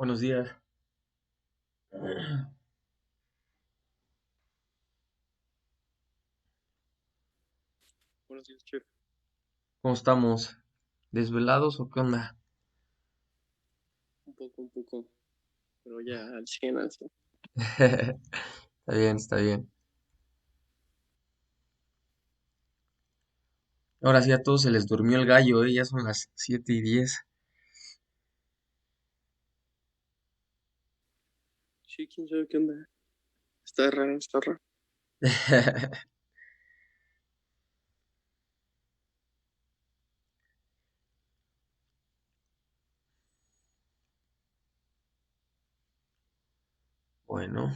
Buenos días. Buenos días, chef. ¿Cómo estamos? ¿Desvelados o qué onda? Un poco, pero ya al 100 al 100. Está bien, está bien. Ahora sí a todos se les durmió el gallo, ¿eh? Ya son las 7:10. Sí, quién sabe qué onda. Está raro, está raro. Bueno,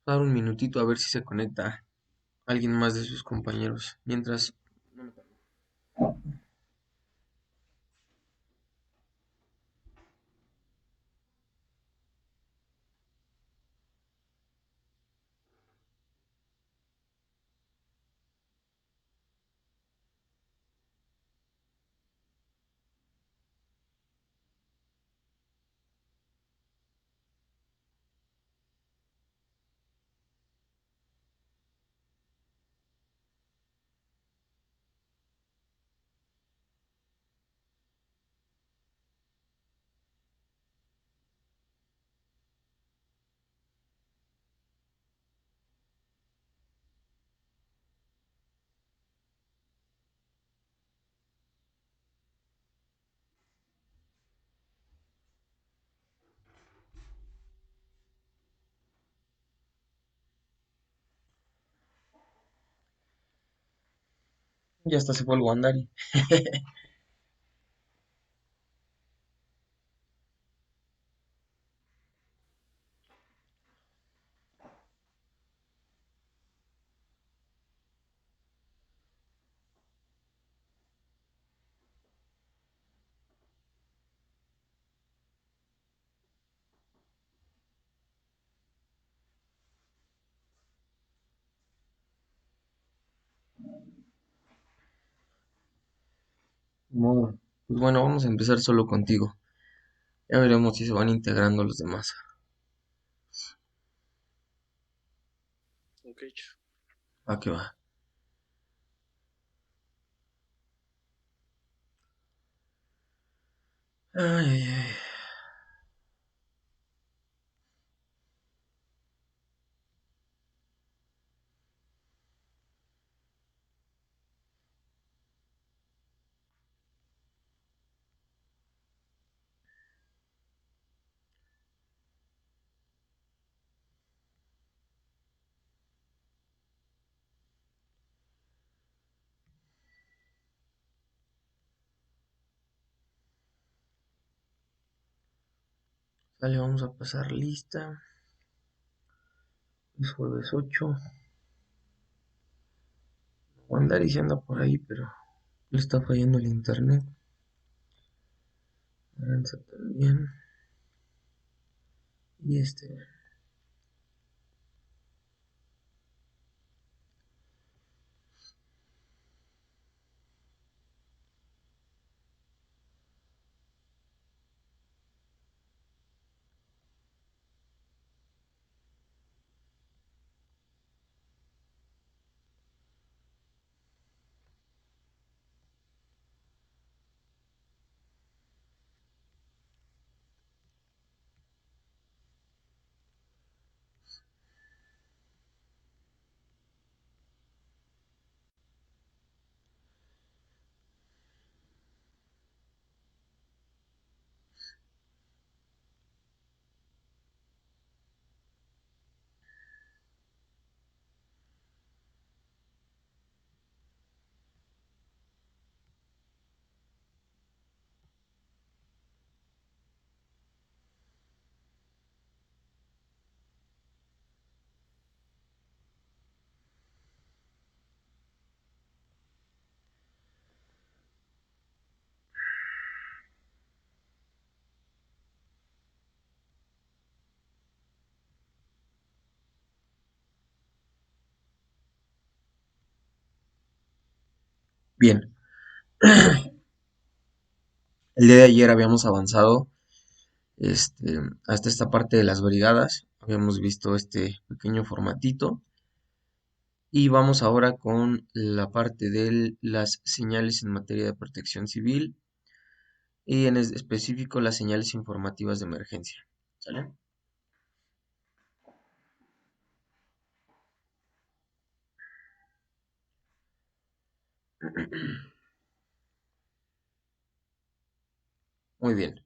dar un minutito a ver si se conecta alguien más de sus compañeros. Mientras, ya hasta se fue el Wandari. Modo. Pues bueno, vamos a empezar solo contigo. Ya veremos si se van integrando los demás. Ok. Va que va. Ay, ay, ay. Vale, vamos a pasar lista. Es jueves 8. Andar y se anda por ahí, pero le está fallando el internet. Aranza también. Y bien, el día de ayer habíamos avanzado hasta esta parte de las brigadas. Habíamos visto este pequeño formatito. Y vamos ahora con la parte de las señales en materia de protección civil y en específico las señales informativas de emergencia. ¿Sale? Muy bien.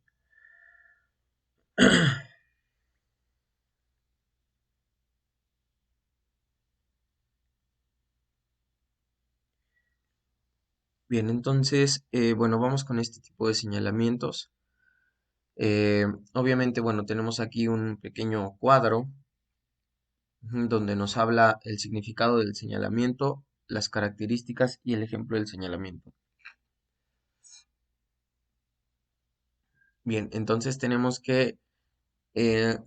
Bien, entonces, bueno, vamos con este tipo de señalamientos. Obviamente, bueno, tenemos aquí un pequeño cuadro donde nos habla el significado del señalamiento, las características y el ejemplo del señalamiento. Bien, entonces tenemos que eh,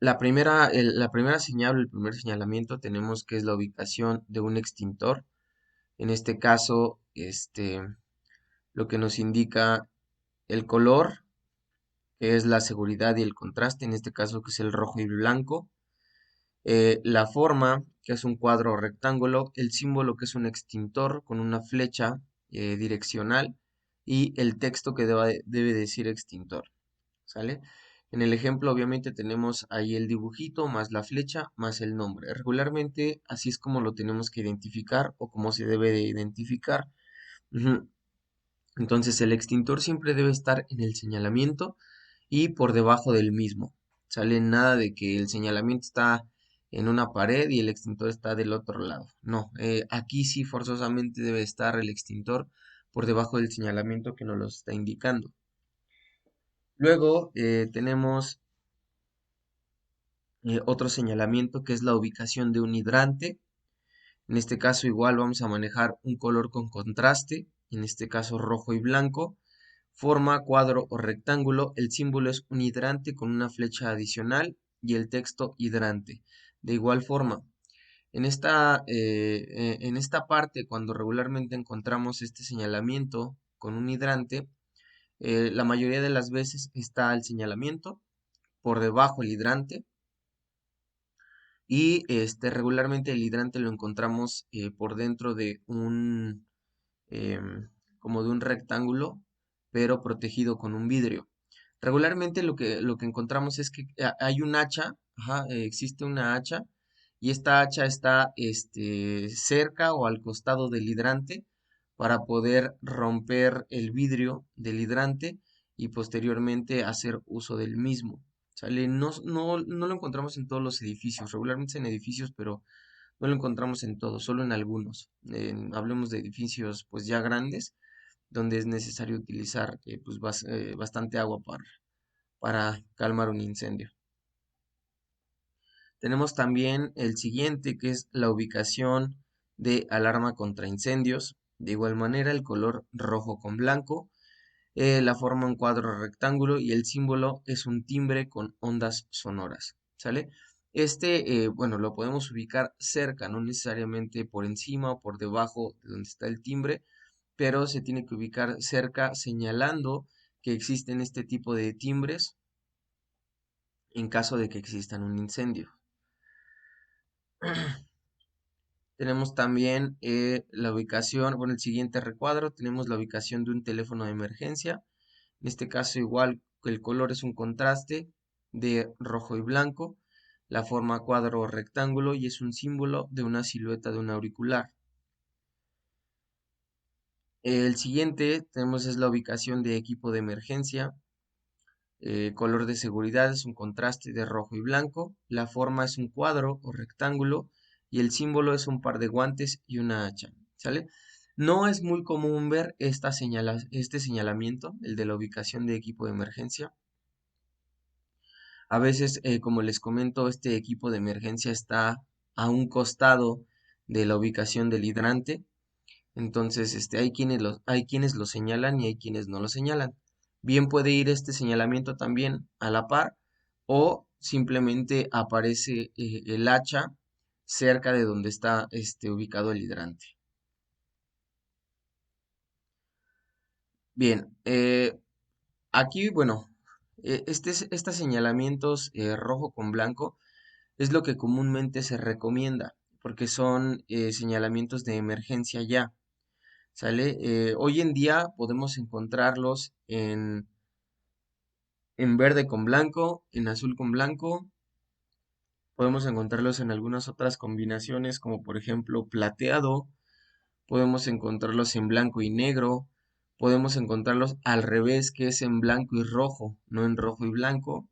la primera señal, el primer señalamiento, tenemos que es la ubicación de un extintor. En este caso, lo que nos indica el color, que es la seguridad y el contraste, en este caso que es el rojo y blanco. La forma, que es un cuadro o rectángulo, el símbolo, que es un extintor con una flecha direccional, y el texto que debe decir extintor. ¿Sale? En el ejemplo, obviamente, tenemos ahí el dibujito, más la flecha, más el nombre. Regularmente, así es como lo tenemos que identificar o como se debe de identificar. Ujú. Entonces, el extintor siempre debe estar en el señalamiento y por debajo del mismo. ¿Sale? Nada de que el señalamiento está en una pared y el extintor está del otro lado. No, aquí sí forzosamente debe estar el extintor por debajo del señalamiento que nos lo está indicando. Luego tenemos otro señalamiento que es la ubicación de un hidrante. En este caso igual vamos a manejar un color con contraste, en este caso rojo y blanco. Forma, cuadro o rectángulo. El símbolo es un hidrante con una flecha adicional y el texto hidrante. De igual forma, en esta parte, cuando regularmente encontramos este señalamiento, con un hidrante, la mayoría de las veces está el señalamiento, por debajo el hidrante, y regularmente el hidrante lo encontramos por dentro de como de un rectángulo, pero protegido con un vidrio. Regularmente lo que encontramos es que hay un hacha, ajá, existe una hacha, y esta hacha está cerca o al costado del hidrante para poder romper el vidrio del hidrante y posteriormente hacer uso del mismo. ¿Sale? No lo encontramos en todos los edificios, regularmente en edificios, pero no lo encontramos en todos, solo en algunos. Hablemos de edificios pues ya grandes, donde es necesario utilizar pues bastante agua para calmar un incendio. Tenemos también el siguiente, que es la ubicación de alarma contra incendios. De igual manera, el color rojo con blanco, la forma un cuadro rectángulo y el símbolo es un timbre con ondas sonoras. ¿Sale? Bueno, lo podemos ubicar cerca, no necesariamente por encima o por debajo de donde está el timbre, pero se tiene que ubicar cerca señalando que existen este tipo de timbres en caso de que existan un incendio. Tenemos también la ubicación, bueno, el siguiente recuadro, tenemos la ubicación de un teléfono de emergencia. En este caso igual el color es un contraste de rojo y blanco, la forma cuadro o rectángulo y es un símbolo de una silueta de un auricular. El siguiente tenemos es la ubicación de equipo de emergencia. Color de seguridad es un contraste de rojo y blanco, la forma es un cuadro o rectángulo y el símbolo es un par de guantes y una hacha, ¿sale? No es muy común ver este señalamiento, el de la ubicación de equipo de emergencia. A veces, como les comento, este equipo de emergencia está a un costado de la ubicación del hidrante. Entonces, hay quienes lo señalan y hay quienes no lo señalan. Bien puede ir este señalamiento también a la par o simplemente aparece el hacha cerca de donde está ubicado el hidrante. Bien, aquí, bueno, estos señalamientos rojo con blanco es lo que comúnmente se recomienda porque son señalamientos de emergencia ya. ¿Sale? Hoy en día podemos encontrarlos en verde con blanco, en azul con blanco. Podemos encontrarlos en algunas otras combinaciones, como por ejemplo plateado. Podemos encontrarlos en blanco y negro. Podemos encontrarlos al revés, que es en blanco y rojo, no en rojo y blanco.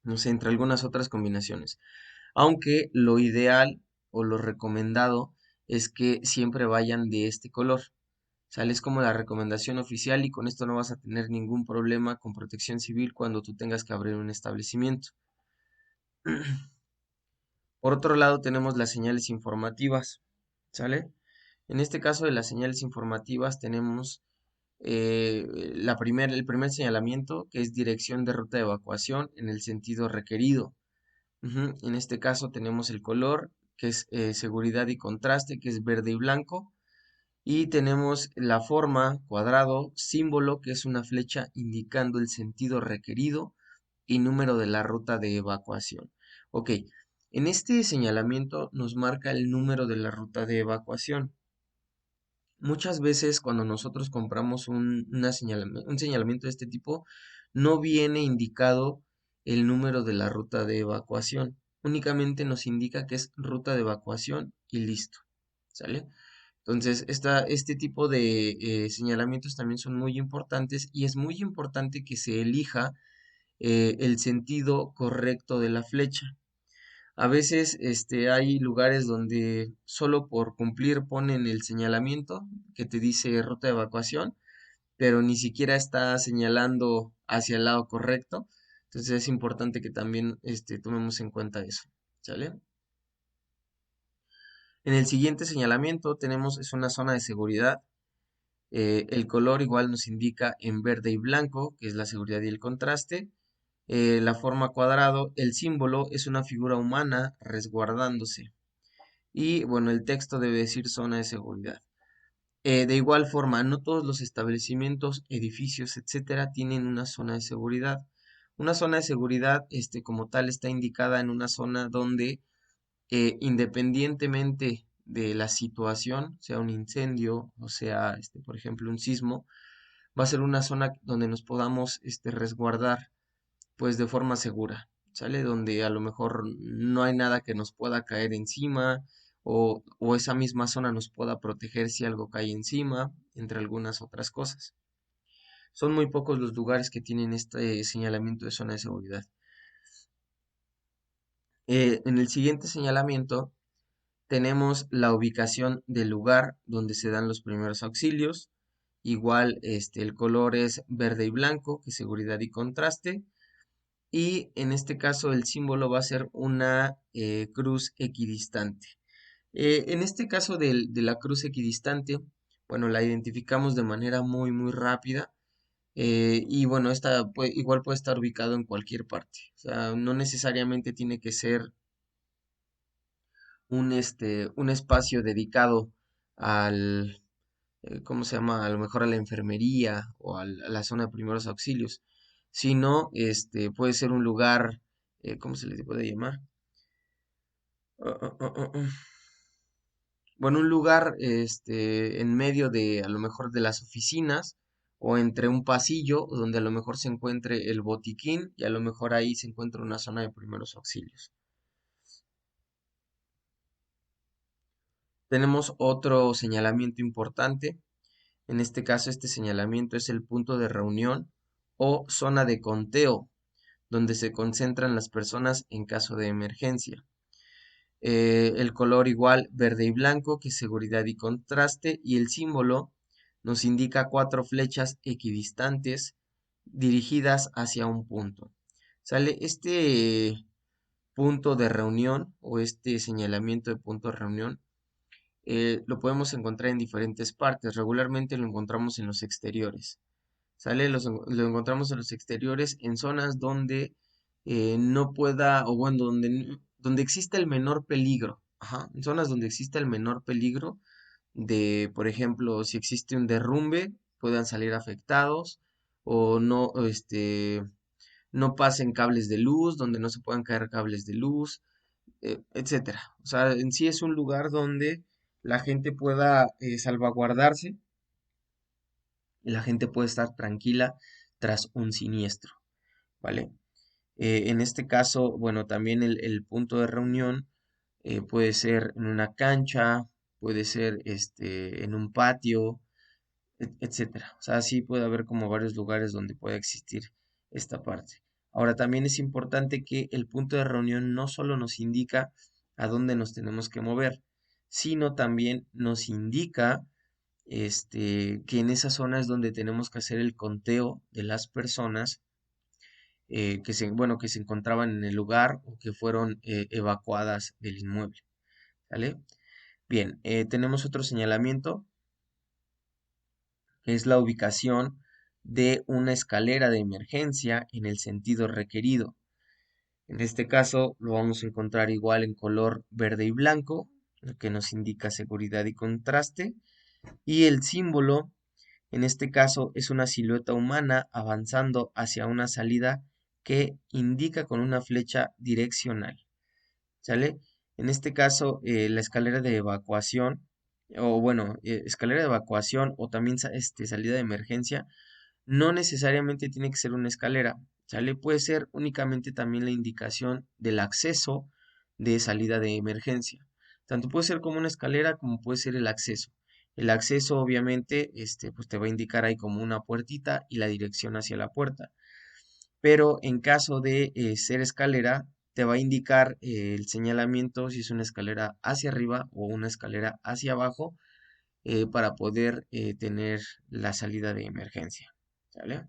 No sé, entre algunas otras combinaciones. Aunque lo ideal o lo recomendado es que siempre vayan de este color. Sales como la recomendación oficial y con esto no vas a tener ningún problema con protección civil cuando tú tengas que abrir un establecimiento. Por otro lado tenemos las señales informativas, ¿sale? En este caso de las señales informativas tenemos el primer señalamiento que es dirección de ruta de evacuación en el sentido requerido. En este caso tenemos el color que es seguridad y contraste que es verde y blanco. Y tenemos la forma, cuadrado, símbolo, que es una flecha indicando el sentido requerido y número de la ruta de evacuación. Ok, en este señalamiento nos marca el número de la ruta de evacuación. Muchas veces cuando nosotros compramos un señalamiento de este tipo, no viene indicado el número de la ruta de evacuación. Únicamente nos indica que es ruta de evacuación y listo. ¿Sale? Entonces, este tipo de señalamientos también son muy importantes y es muy importante que se elija el sentido correcto de la flecha. A veces hay lugares donde solo por cumplir ponen el señalamiento que te dice ruta de evacuación, pero ni siquiera está señalando hacia el lado correcto. Entonces es importante que también tomemos en cuenta eso. ¿Sale? En el siguiente señalamiento tenemos, es una zona de seguridad. El color igual nos indica en verde y blanco, que es la seguridad y el contraste. La forma cuadrado, el símbolo es una figura humana resguardándose. Y bueno, el texto debe decir zona de seguridad. De igual forma, no todos los establecimientos, edificios, etcétera, tienen una zona de seguridad. Una zona de seguridad, como tal, está indicada en una zona donde, independientemente de la situación, sea un incendio o sea, por ejemplo, un sismo, va a ser una zona donde nos podamos, resguardar, pues, de forma segura, ¿sale? Donde a lo mejor no hay nada que nos pueda caer encima o esa misma zona nos pueda proteger si algo cae encima, entre algunas otras cosas. Son muy pocos los lugares que tienen este señalamiento de zona de seguridad. En el siguiente señalamiento tenemos la ubicación del lugar donde se dan los primeros auxilios. Igual, el color es verde y blanco, que es seguridad y contraste. Y en este caso el símbolo va a ser una cruz equidistante. En este caso de la cruz equidistante, bueno, la identificamos de manera muy rápida. Y bueno, igual puede estar ubicado en cualquier parte. O sea, no necesariamente tiene que ser un espacio dedicado al, ¿cómo se llama? A lo mejor a la enfermería o a la zona de primeros auxilios, sino puede ser un lugar, ¿cómo se le puede llamar? Bueno, un lugar en medio de a lo mejor de las oficinas o entre un pasillo donde a lo mejor se encuentre el botiquín y a lo mejor ahí se encuentra una zona de primeros auxilios. Tenemos otro señalamiento importante. En este caso, este señalamiento es el punto de reunión o zona de conteo, donde se concentran las personas en caso de emergencia. El color igual verde y blanco, que es seguridad y contraste, y el símbolo nos indica 4 flechas equidistantes dirigidas hacia un punto. ¿Sale? Este punto de reunión o este señalamiento de punto de reunión lo podemos encontrar en diferentes partes. Regularmente lo encontramos en los exteriores. ¿Sale? Lo encontramos en los exteriores, en zonas donde no pueda, o bueno, donde exista el menor peligro. Ajá, en zonas donde exista el menor peligro de, por ejemplo, si existe un derrumbe, puedan salir afectados, o no, no pasen cables de luz, donde no se puedan caer cables de luz, etcétera. O sea, en sí es un lugar donde la gente pueda salvaguardarse y la gente puede estar tranquila tras un siniestro, ¿vale? En este caso, bueno, también el punto de reunión puede ser en una cancha, puede ser en un patio, etcétera. O sea, sí puede haber como varios lugares donde pueda existir esta parte. Ahora, también es importante que el punto de reunión no solo nos indica a dónde nos tenemos que mover, sino también nos indica que en esa zona es donde tenemos que hacer el conteo de las personas bueno, que se encontraban en el lugar o que fueron evacuadas del inmueble. ¿Vale? Bien, tenemos otro señalamiento, que es la ubicación de una escalera de emergencia en el sentido requerido. En este caso lo vamos a encontrar igual en color verde y blanco, lo que nos indica seguridad y contraste, y el símbolo en este caso es una silueta humana avanzando hacia una salida que indica con una flecha direccional. ¿Sale? En este caso, la escalera de evacuación, o bueno, escalera de evacuación o también salida de emergencia, no necesariamente tiene que ser una escalera, ¿sale? Puede ser únicamente también la indicación del acceso de salida de emergencia. Tanto puede ser como una escalera como puede ser el acceso. El acceso, obviamente, pues te va a indicar ahí como una puertita y la dirección hacia la puerta. Pero en caso de ser escalera, te va a indicar el señalamiento si es una escalera hacia arriba o una escalera hacia abajo para poder tener la salida de emergencia. ¿Sale?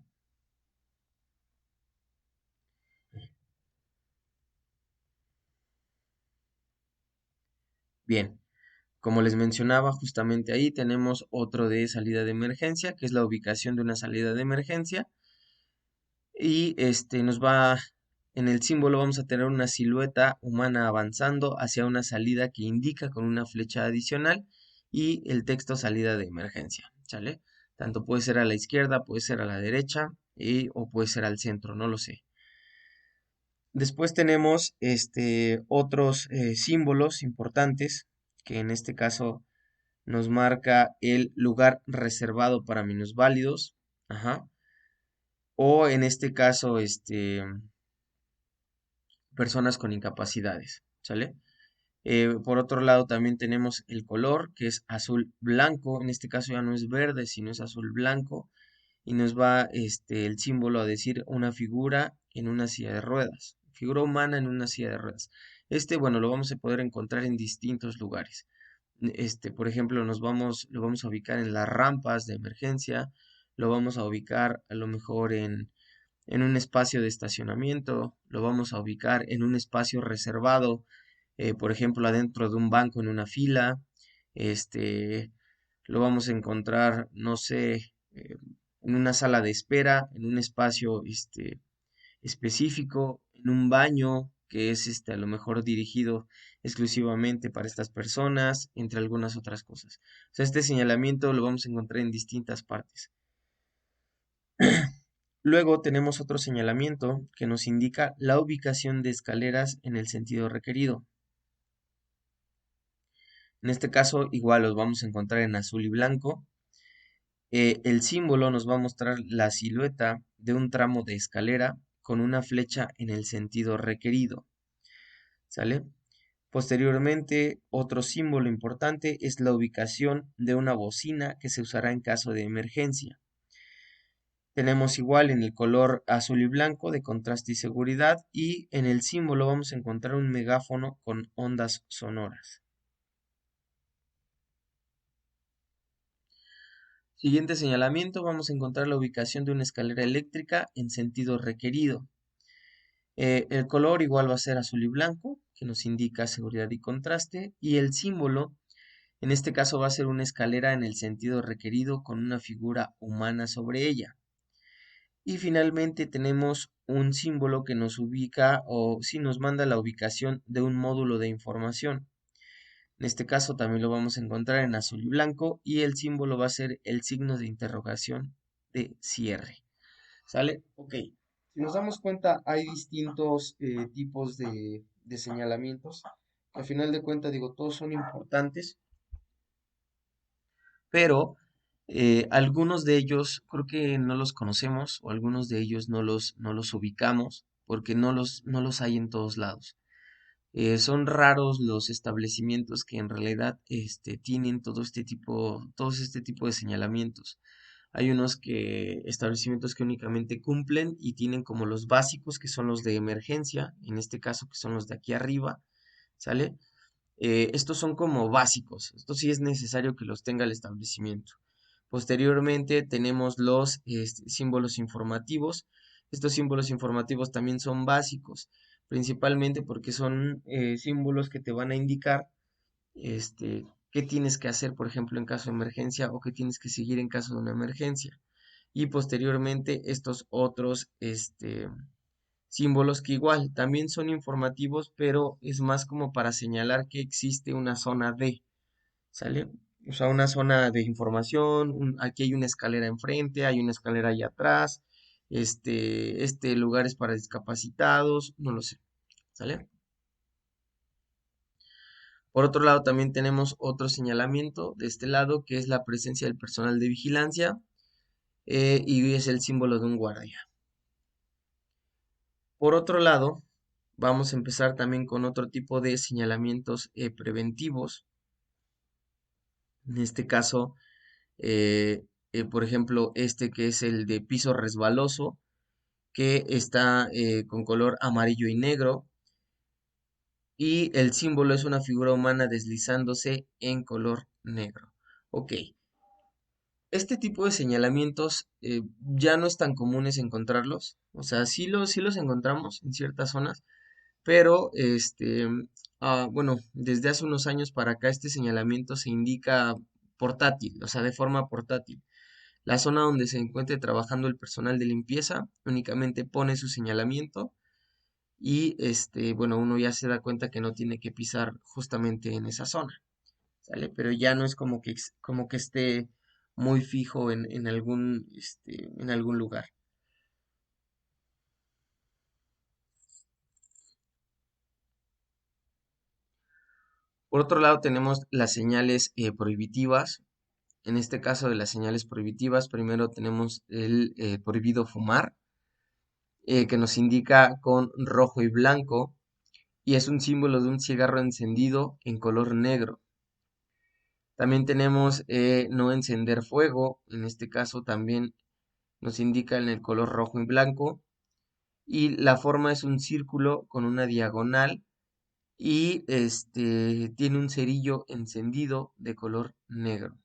Bien, como les mencionaba, justamente ahí tenemos otro de salida de emergencia, que es la ubicación de una salida de emergencia. Y en el símbolo vamos a tener una silueta humana avanzando hacia una salida que indica con una flecha adicional y el texto salida de emergencia, ¿sale? Tanto puede ser a la izquierda, puede ser a la derecha o puede ser al centro, no lo sé. Después tenemos otros símbolos importantes que en este caso nos marca el lugar reservado para minusválidos, ajá, o en este caso personas con incapacidades, ¿sale? Por otro lado también tenemos el color que es azul blanco, en este caso ya no es verde sino es azul blanco y nos va el símbolo a decir una figura en una silla de ruedas, figura humana en una silla de ruedas. Bueno, lo vamos a poder encontrar en distintos lugares. Por ejemplo, lo vamos a ubicar en las rampas de emergencia, lo vamos a ubicar a lo mejor en un espacio de estacionamiento, lo vamos a ubicar en un espacio reservado, por ejemplo, adentro de un banco en una fila, este, lo vamos a encontrar, no sé, en una sala de espera, en un espacio específico, en un baño que es a lo mejor dirigido exclusivamente para estas personas, entre algunas otras cosas. O sea, este señalamiento lo vamos a encontrar en distintas partes. Luego tenemos otro señalamiento que nos indica la ubicación de escaleras en el sentido requerido. En este caso, igual los vamos a encontrar en azul y blanco. El símbolo nos va a mostrar la silueta de un tramo de escalera con una flecha en el sentido requerido. ¿Sale? Posteriormente, otro símbolo importante es la ubicación de una bocina que se usará en caso de emergencia. Tenemos igual en el color azul y blanco de contraste y seguridad y en el símbolo vamos a encontrar un megáfono con ondas sonoras. Siguiente señalamiento, vamos a encontrar la ubicación de una escalera eléctrica en sentido requerido. El color igual va a ser azul y blanco, que nos indica seguridad y contraste, y el símbolo, en este caso va a ser una escalera en el sentido requerido con una figura humana sobre ella. Y finalmente tenemos un símbolo que nos ubica o si nos manda la ubicación de un módulo de información. En este caso también lo vamos a encontrar en azul y blanco y el símbolo va a ser el signo de interrogación de cierre. ¿Sale? Ok. Si nos damos cuenta, hay distintos tipos de señalamientos. Que al final de cuentas, digo, todos son importantes, pero algunos de ellos creo que no los conocemos o algunos de ellos no los ubicamos porque no los hay en todos lados. Son raros los establecimientos que en realidad tienen todos este tipo de señalamientos. Hay establecimientos que únicamente cumplen y tienen como los básicos, que son los de emergencia, en este caso que son los de aquí arriba, ¿sale? Estos son como básicos, esto sí es necesario que los tenga el establecimiento. Posteriormente tenemos los símbolos informativos. Estos símbolos informativos también son básicos, principalmente porque son símbolos que te van a indicar qué tienes que hacer, por ejemplo, en caso de emergencia o qué tienes que seguir en caso de una emergencia. Y posteriormente estos otros símbolos que igual también son informativos, pero es más como para señalar que existe una zona de, ¿sale? O sea, una zona de información, aquí hay una escalera enfrente, hay una escalera allá atrás, este lugar es para discapacitados, no lo sé, ¿sale? Por otro lado, también tenemos otro señalamiento de este lado, que es la presencia del personal de vigilancia, y es el símbolo de un guardia. Por otro lado, vamos a empezar también con otro tipo de señalamientos preventivos. En este caso, por ejemplo, este que es el de piso resbaloso, que está con color amarillo y negro, y el símbolo es una figura humana deslizándose en color negro. Ok, este tipo de señalamientos ya no es tan comunes encontrarlos, o sea, sí los encontramos en ciertas zonas, pero bueno, desde hace unos años para acá este señalamiento se indica portátil, o sea, de forma portátil. La zona donde se encuentre trabajando el personal de limpieza únicamente pone su señalamiento y bueno, uno ya se da cuenta que no tiene que pisar justamente en esa zona. ¿sale? Pero ya no es como que esté muy fijo en algún lugar. Por otro lado, tenemos las señales prohibitivas. En este caso de las señales prohibitivas, primero tenemos el prohibido fumar, que nos indica con rojo y blanco, y es un símbolo de un cigarro encendido en color negro. También tenemos no encender fuego, en este caso también nos indica en el color rojo y blanco, y la forma es un círculo con una diagonal y tiene un cerillo encendido de color negro.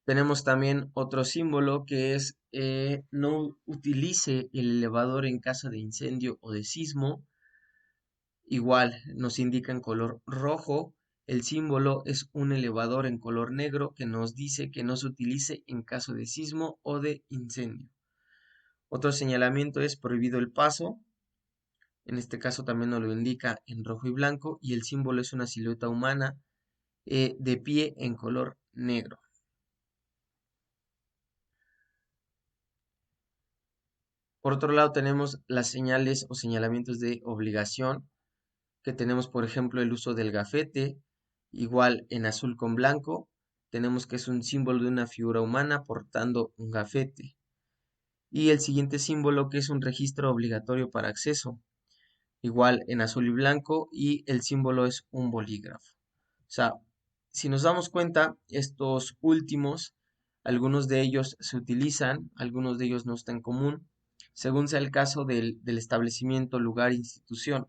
Tenemos también otro símbolo que es no utilice el elevador en caso de incendio o de sismo. Igual nos indica en color rojo. El símbolo es un elevador en color negro que nos dice que no se utilice en caso de sismo o de incendio. Otro señalamiento es prohibido el paso. En este caso también nos lo indica en rojo y blanco. Y el símbolo es una silueta humana de pie en color negro. Por otro lado tenemos las señales o señalamientos de obligación, que tenemos por ejemplo el uso del gafete, igual en azul con blanco, tenemos que es un símbolo de una figura humana portando un gafete. Y el siguiente símbolo que es un registro obligatorio para acceso, igual en azul y blanco, y el símbolo es un bolígrafo. O sea, si nos damos cuenta, estos últimos, algunos de ellos se utilizan, algunos de ellos no están en común, según sea el caso del establecimiento, lugar, institución.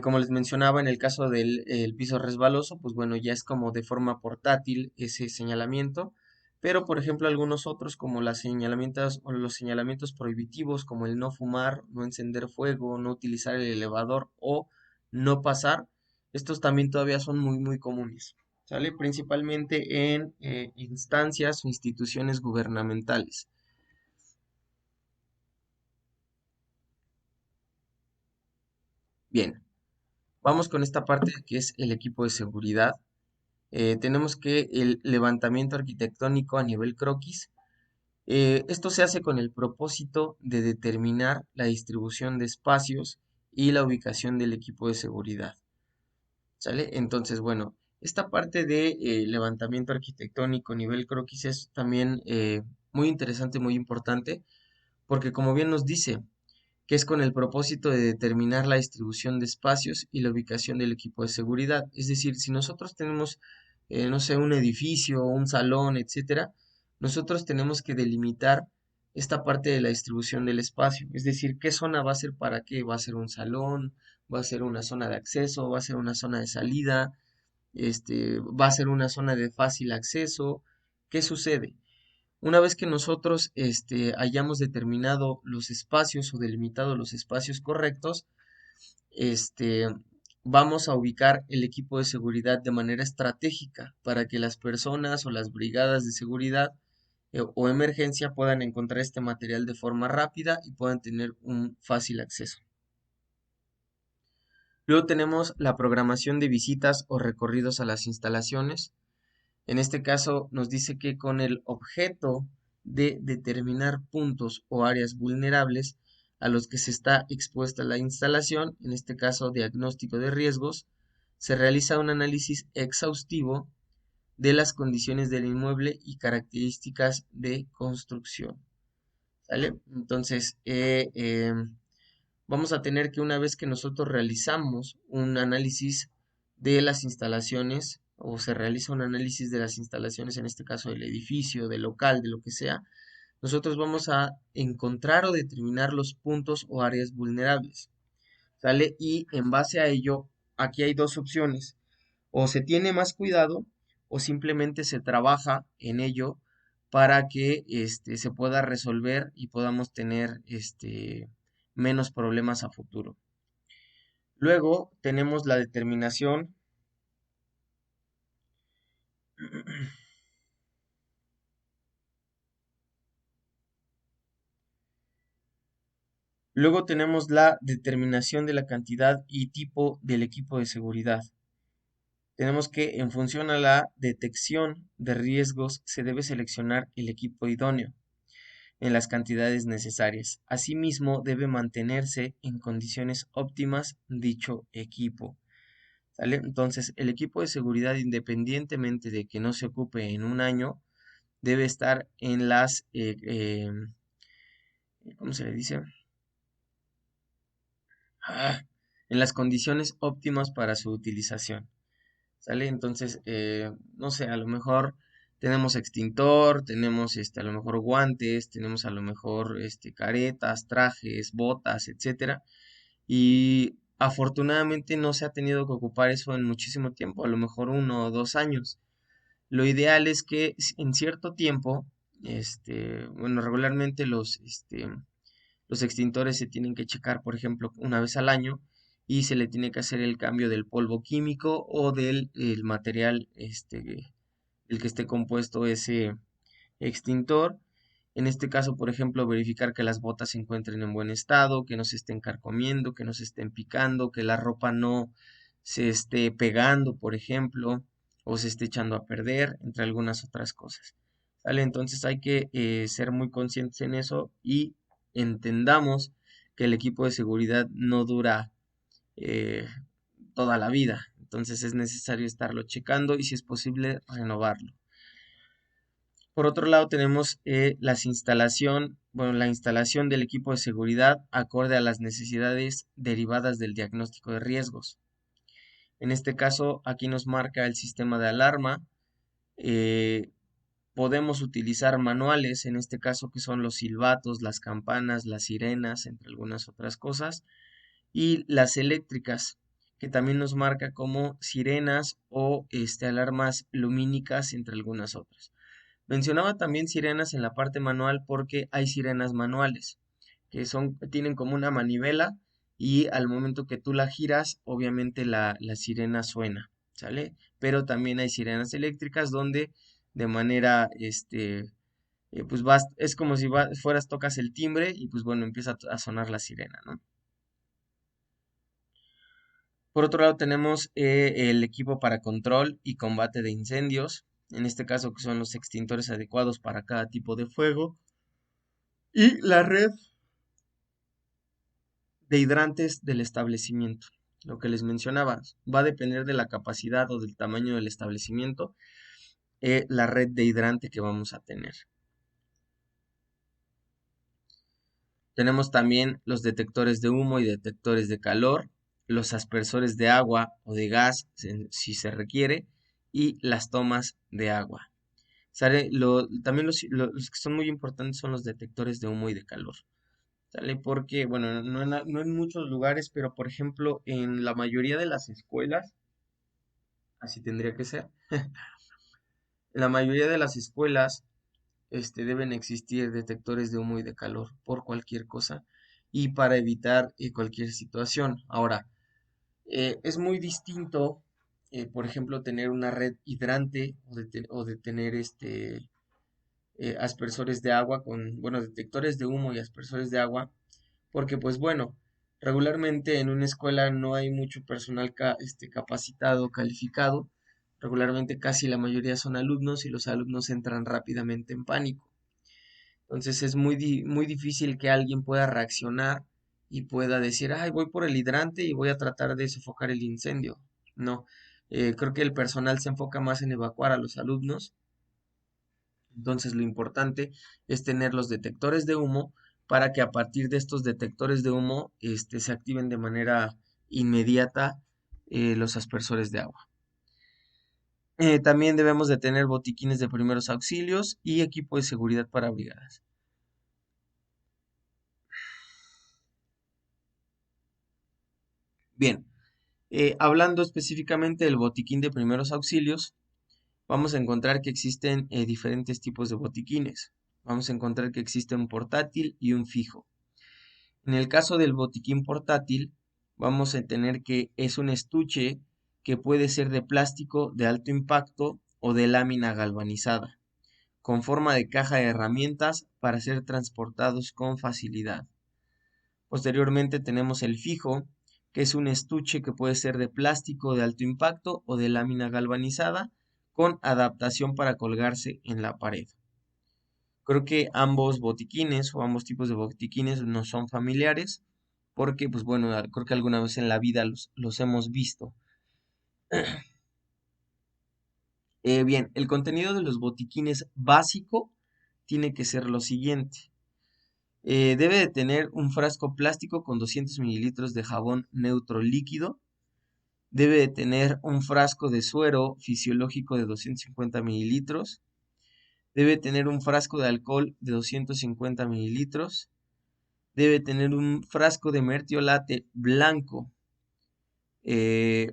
Como les mencionaba, en el caso del el piso resbaloso, pues bueno, ya es como de forma portátil ese señalamiento, pero por ejemplo algunos otros como las señalamientos o los señalamientos prohibitivos como el no fumar, no encender fuego, no utilizar el elevador o no pasar, estos también todavía son muy comunes, ¿sale? Principalmente en instancias o instituciones gubernamentales. Bien, vamos con esta parte que es el equipo de seguridad. Tenemos que el levantamiento arquitectónico a nivel croquis, esto se hace con el propósito de determinar la distribución de espacios y la ubicación del equipo de seguridad. ¿Sale? Entonces, bueno, esta parte de levantamiento arquitectónico a nivel croquis es también muy interesante, muy importante, porque como bien nos dice, que es con el propósito de determinar la distribución de espacios y la ubicación del equipo de seguridad. Es decir, si nosotros tenemos, no sé, un edificio, un salón, etcétera, nosotros tenemos que delimitar esta parte de la distribución del espacio. Es decir, qué zona va a ser para qué. Va a ser un salón, va a ser una zona de acceso, va a ser una zona de salida, va a ser una zona de fácil acceso. ¿Qué sucede? Una vez que nosotros hayamos determinado los espacios o delimitado los espacios correctos, este, vamos a ubicar el equipo de seguridad de manera estratégica para que las personas o las brigadas de seguridad o emergencia puedan encontrar este material de forma rápida y puedan tener un fácil acceso. Luego tenemos la programación de visitas o recorridos a las instalaciones. En este caso nos dice que con el objeto de determinar puntos o áreas vulnerables a los que se está expuesta la instalación, en este caso diagnóstico de riesgos, se realiza un análisis exhaustivo de las condiciones del inmueble y características de construcción. ¿Sale? Entonces, vamos a tener que una vez que nosotros realizamos un análisis de las instalaciones o se realiza un análisis de las instalaciones, en este caso del edificio, del local, de lo que sea, nosotros vamos a encontrar o determinar los puntos o áreas vulnerables, ¿sale? Y en base a ello, aquí hay dos opciones, o se tiene más cuidado o simplemente se trabaja en ello para que se pueda resolver y podamos tener menos problemas a futuro. Luego tenemos la determinación Luego tenemos la determinación de la cantidad y tipo del equipo de seguridad. Tenemos que, en función a la detección de riesgos, se debe seleccionar el equipo idóneo en las cantidades necesarias. Asimismo, debe mantenerse en condiciones óptimas dicho equipo. ¿Sale? Entonces, el equipo de seguridad, independientemente de que no se ocupe en un año, debe estar en las, ¿cómo se le dice? Ah, en las condiciones óptimas para su utilización. ¿Sale? Entonces, no sé, a lo mejor tenemos extintor, tenemos a lo mejor guantes, tenemos a lo mejor caretas, trajes, botas, etcétera. Y afortunadamente no se ha tenido que ocupar eso en muchísimo tiempo, a lo mejor 1 o 2 años. Lo ideal es que en cierto tiempo, bueno, regularmente los extintores se tienen que checar, por ejemplo, una vez al año y se le tiene que hacer el cambio del polvo químico o del el material el que esté compuesto ese extintor. En este caso, por ejemplo, verificar que las botas se encuentren en buen estado, que no se estén carcomiendo, que no se estén picando, que la ropa no se esté pegando, por ejemplo, o se esté echando a perder, entre algunas otras cosas. ¿Sale? Entonces hay que ser muy conscientes en eso y entendamos que el equipo de seguridad no dura eh, toda la vida. Entonces es necesario estarlo checando y si es posible renovarlo. Por otro lado tenemos la instalación del equipo de seguridad acorde a las necesidades derivadas del diagnóstico de riesgos. En este caso, aquí nos marca el sistema de alarma. eh, Podemos utilizar manuales, en este caso que son los silbatos, las campanas, las sirenas, entre algunas otras cosas, y las eléctricas, que también nos marca como sirenas o alarmas lumínicas, entre algunas otras. Mencionaba también sirenas en la parte manual porque hay sirenas manuales que tienen como una manivela y al momento que tú la giras, obviamente la sirena suena, ¿sale? Pero también hay sirenas eléctricas donde de manera, pues es como si fueras, tocas el timbre y pues bueno, empieza a sonar la sirena, ¿no? Por otro lado tenemos el equipo para control y combate de incendios, en este caso que son los extintores adecuados para cada tipo de fuego. Y la red de hidrantes del establecimiento. Lo que les mencionaba, va a depender de la capacidad o del tamaño del establecimiento, la red de hidrante que vamos a tener. Tenemos también los detectores de humo y detectores de calor, los aspersores de agua o de gas, si se requiere, y las tomas de agua. También los que son muy importantes son los detectores de humo y de calor. ¿Sale? Porque, bueno, no en muchos lugares, pero por ejemplo, en la mayoría de las escuelas, así tendría que ser, en la mayoría de las escuelas, deben existir detectores de humo y de calor por cualquier cosa y para evitar cualquier situación. Ahora, es muy distinto, por ejemplo, tener una red hidrante o de tener aspersores de agua bueno, detectores de humo y aspersores de agua porque pues bueno, regularmente en una escuela no hay mucho personal capacitado, calificado, regularmente casi la mayoría son alumnos y los alumnos entran rápidamente en pánico. Entonces es muy difícil que alguien pueda reaccionar y pueda decir, ay, voy por el hidrante y voy a tratar de sofocar el incendio. No, creo que el personal se enfoca más en evacuar a los alumnos. Entonces lo importante es tener los detectores de humo para que a partir de estos detectores de humo se activen de manera inmediata los aspersores de agua. También debemos de tener botiquines de primeros auxilios y equipo de seguridad para brigadas. Bien, hablando específicamente del botiquín de primeros auxilios, vamos a encontrar que existen diferentes tipos de botiquines. Vamos a encontrar que existe un portátil y un fijo. En el caso del botiquín portátil, vamos a tener que es un estuche que puede ser de plástico de alto impacto o de lámina galvanizada, con forma de caja de herramientas para ser transportados con facilidad. Posteriormente tenemos el fijo, que es un estuche que puede ser de plástico de alto impacto o de lámina galvanizada con adaptación para colgarse en la pared. Creo que ambos botiquines o ambos tipos de botiquines nos son familiares porque, pues bueno, creo que alguna vez en la vida los hemos visto. Bien, el contenido de los botiquines básico tiene que ser lo siguiente. Debe de tener un frasco plástico con 200 mililitros de jabón neutro líquido. Debe de tener un frasco de suero fisiológico de 250 mililitros. Debe tener un frasco de alcohol de 250 mililitros. Debe tener un frasco de mertiolate blanco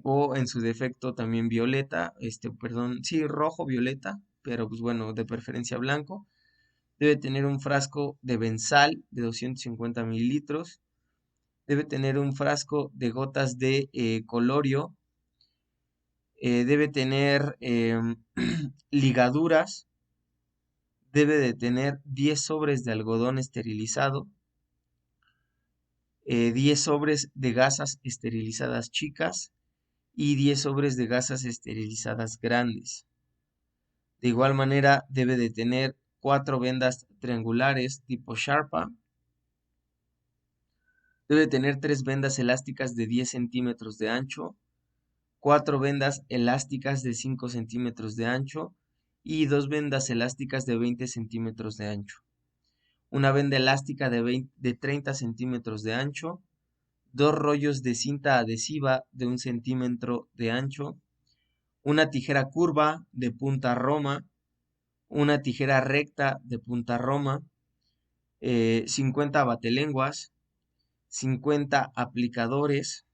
o en su defecto también violeta, perdón, sí, rojo, violeta, pero pues bueno, de preferencia blanco. Debe tener un frasco de benzal de 250 mililitros. Debe tener un frasco de gotas de colorio. Debe tener ligaduras. Debe de tener 10 sobres de algodón esterilizado. 10 sobres de gasas esterilizadas chicas y 10 sobres de gasas esterilizadas grandes. De igual manera, debe de tener 4 vendas triangulares tipo Sharpa. Debe tener 3 vendas elásticas de 10 centímetros de ancho, 4 vendas elásticas de 5 centímetros de ancho y 2 vendas elásticas de 20 centímetros de ancho. Una venda elástica de 30 centímetros de ancho, 2 rollos de cinta adhesiva de 1 centímetro de ancho, una tijera curva de punta roma, una tijera recta de punta roma, 50 batelenguas, 50 aplicadores,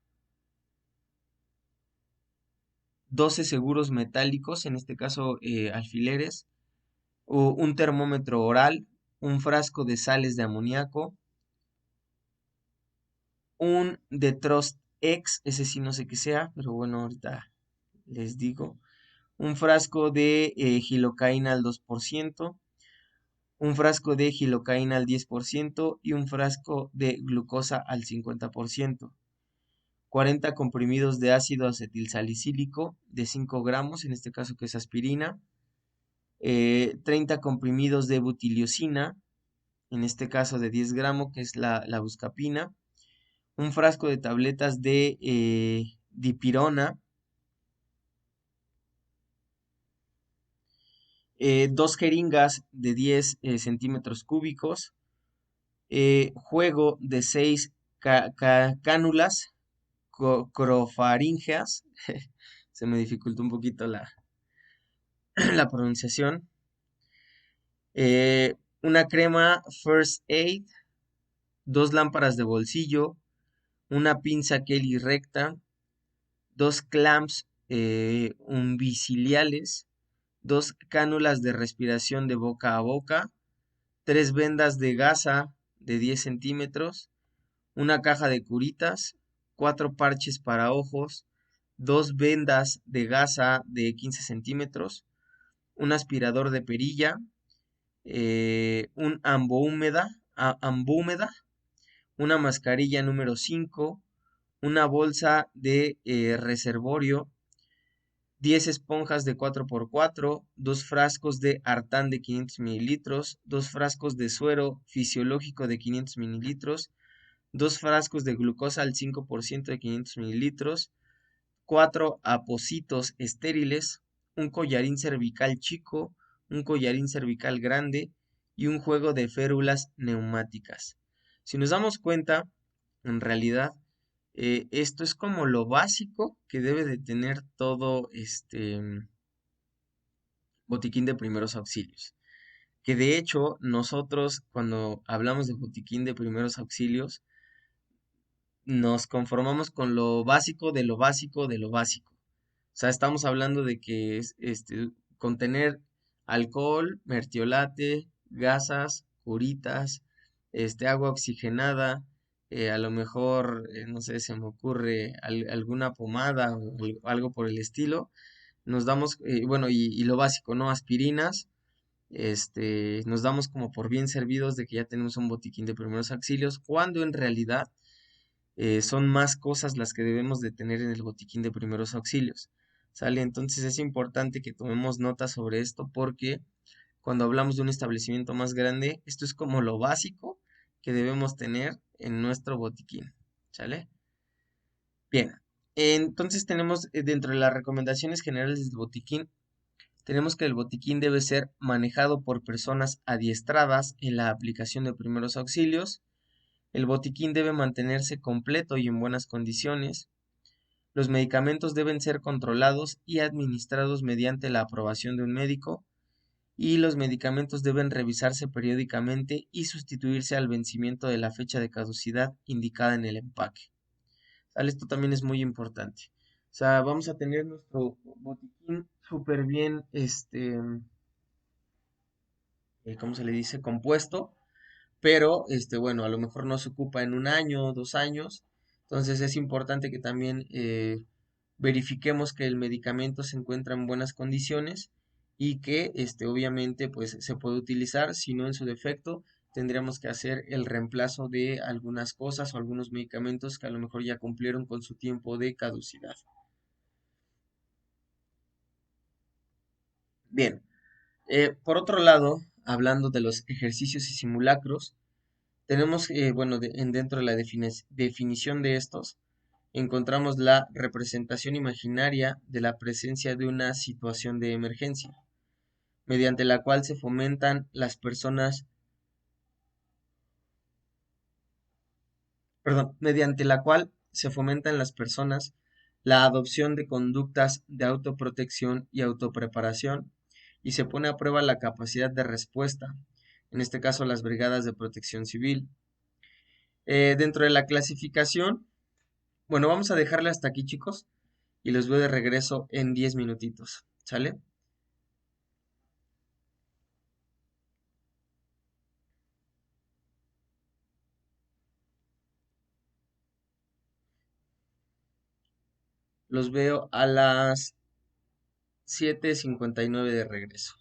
12 seguros metálicos, en este caso alfileres, un termómetro oral, un frasco de sales de amoníaco, un Detrost X, ese sí no sé qué sea, pero bueno, ahorita les digo, un frasco de gilocaína al 2%, un frasco de gilocaína al 10% y un frasco de glucosa al 50%. 40 comprimidos de ácido acetilsalicílico de 5 gramos, en este caso que es aspirina. 30 comprimidos de butiliocina, en este caso de 10 gramos, que es la buscapina. Un frasco de tabletas de dipirona. 2 jeringas de 10 centímetros cúbicos. Juego de 6 cánulas crofaríngeas. Se me dificultó un poquito la pronunciación. Una crema First Aid, 2 lámparas de bolsillo, una pinza Kelly recta, 2 clamps umbiciliares, 2 cánulas de respiración de boca a boca, 3 vendas de gasa de 10 centímetros, una caja de curitas, 4 parches para ojos, 2 vendas de gasa de 15 centímetros, un aspirador de perilla, un ambúmeda, una mascarilla número 5, una bolsa de reservorio, 10 esponjas de 4x4, 2 frascos de Artán de 500 mililitros, 2 frascos de suero fisiológico de 500 mililitros, 2 frascos de glucosa al 5% de 500 mililitros, 4 apocitos estériles, un collarín cervical chico, un collarín cervical grande y un juego de férulas neumáticas. Si nos damos cuenta, en realidad, esto es como lo básico que debe de tener todo este botiquín de primeros auxilios. Que de hecho, nosotros cuando hablamos de botiquín de primeros auxilios, nos conformamos con lo básico de lo básico de lo básico. O sea, estamos hablando de que es contener alcohol, mertiolate, gasas, curitas, agua oxigenada, a lo mejor, no sé, se me ocurre alguna pomada o algo por el estilo. Nos damos, bueno, y lo básico, ¿no? Aspirinas, nos damos como por bien servidos de que ya tenemos un botiquín de primeros auxilios, cuando en realidad son más cosas las que debemos de tener en el botiquín de primeros auxilios. ¿Sale? Entonces es importante que tomemos nota sobre esto porque cuando hablamos de un establecimiento más grande, esto es como lo básico que debemos tener en nuestro botiquín. ¿Sale? Bien, entonces tenemos dentro de las recomendaciones generales del botiquín, tenemos que el botiquín debe ser manejado por personas adiestradas en la aplicación de primeros auxilios. El botiquín debe mantenerse completo y en buenas condiciones. Los medicamentos deben ser controlados y administrados mediante la aprobación de un médico. Y los medicamentos deben revisarse periódicamente y sustituirse al vencimiento de la fecha de caducidad indicada en el empaque. ¿Sale? Esto también es muy importante. O sea, vamos a tener nuestro botiquín súper bien, ¿cómo se le dice? Compuesto, pero, bueno, a lo mejor no se ocupa en un año o 2 años. Entonces es importante que también verifiquemos que el medicamento se encuentra en buenas condiciones y que, obviamente, pues se puede utilizar, si no en su defecto. Tendríamos que hacer el reemplazo de algunas cosas o algunos medicamentos que a lo mejor ya cumplieron con su tiempo de caducidad. Bien, por otro lado, hablando de los ejercicios y simulacros, tenemos, bueno, dentro de la definición de estos, encontramos la representación imaginaria de la presencia de una situación de emergencia, mediante la cual se fomentan las personas, perdón, mediante la cual se fomenta en las personas la adopción de conductas de autoprotección y autopreparación y se pone a prueba la capacidad de respuesta, en este caso las brigadas de protección civil. Dentro de la clasificación, bueno, vamos a dejarle hasta aquí, chicos, y los veo de regreso en 10 minutitos, ¿sale? Los veo a las 7:59 de regreso.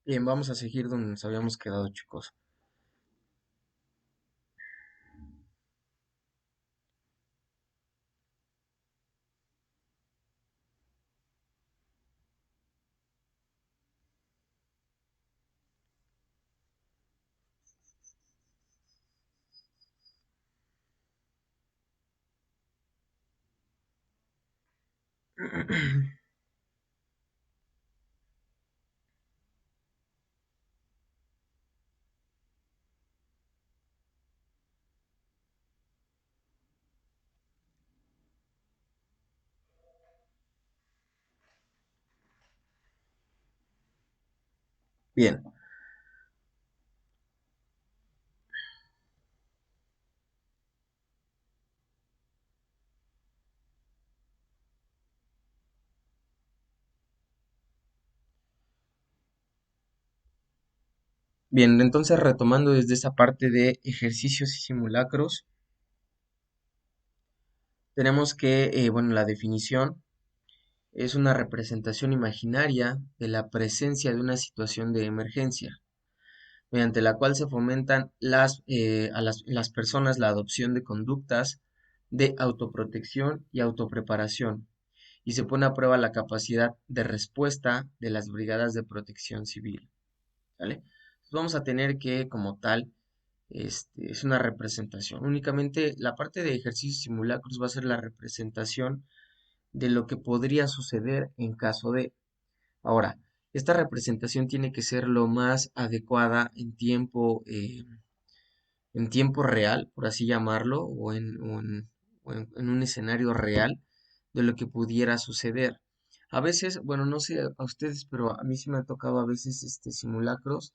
Bien, vamos a seguir donde nos habíamos quedado, chicos. Bien, bien, entonces retomando desde esa parte de ejercicios y simulacros, tenemos que, bueno, la definición es una representación imaginaria de la presencia de una situación de emergencia, mediante la cual se fomentan las personas la adopción de conductas de autoprotección y autopreparación, y se pone a prueba la capacidad de respuesta de las brigadas de protección civil. ¿Vale? Entonces vamos a tener que, como tal, es una representación. Únicamente la parte de ejercicios simulacros va a ser la representación de lo que podría suceder en caso de. Ahora, esta representación tiene que ser lo más adecuada en tiempo real, por así llamarlo, o en un escenario real de lo que pudiera suceder. A veces, bueno, no sé a ustedes, pero a mí sí me ha tocado a veces simulacros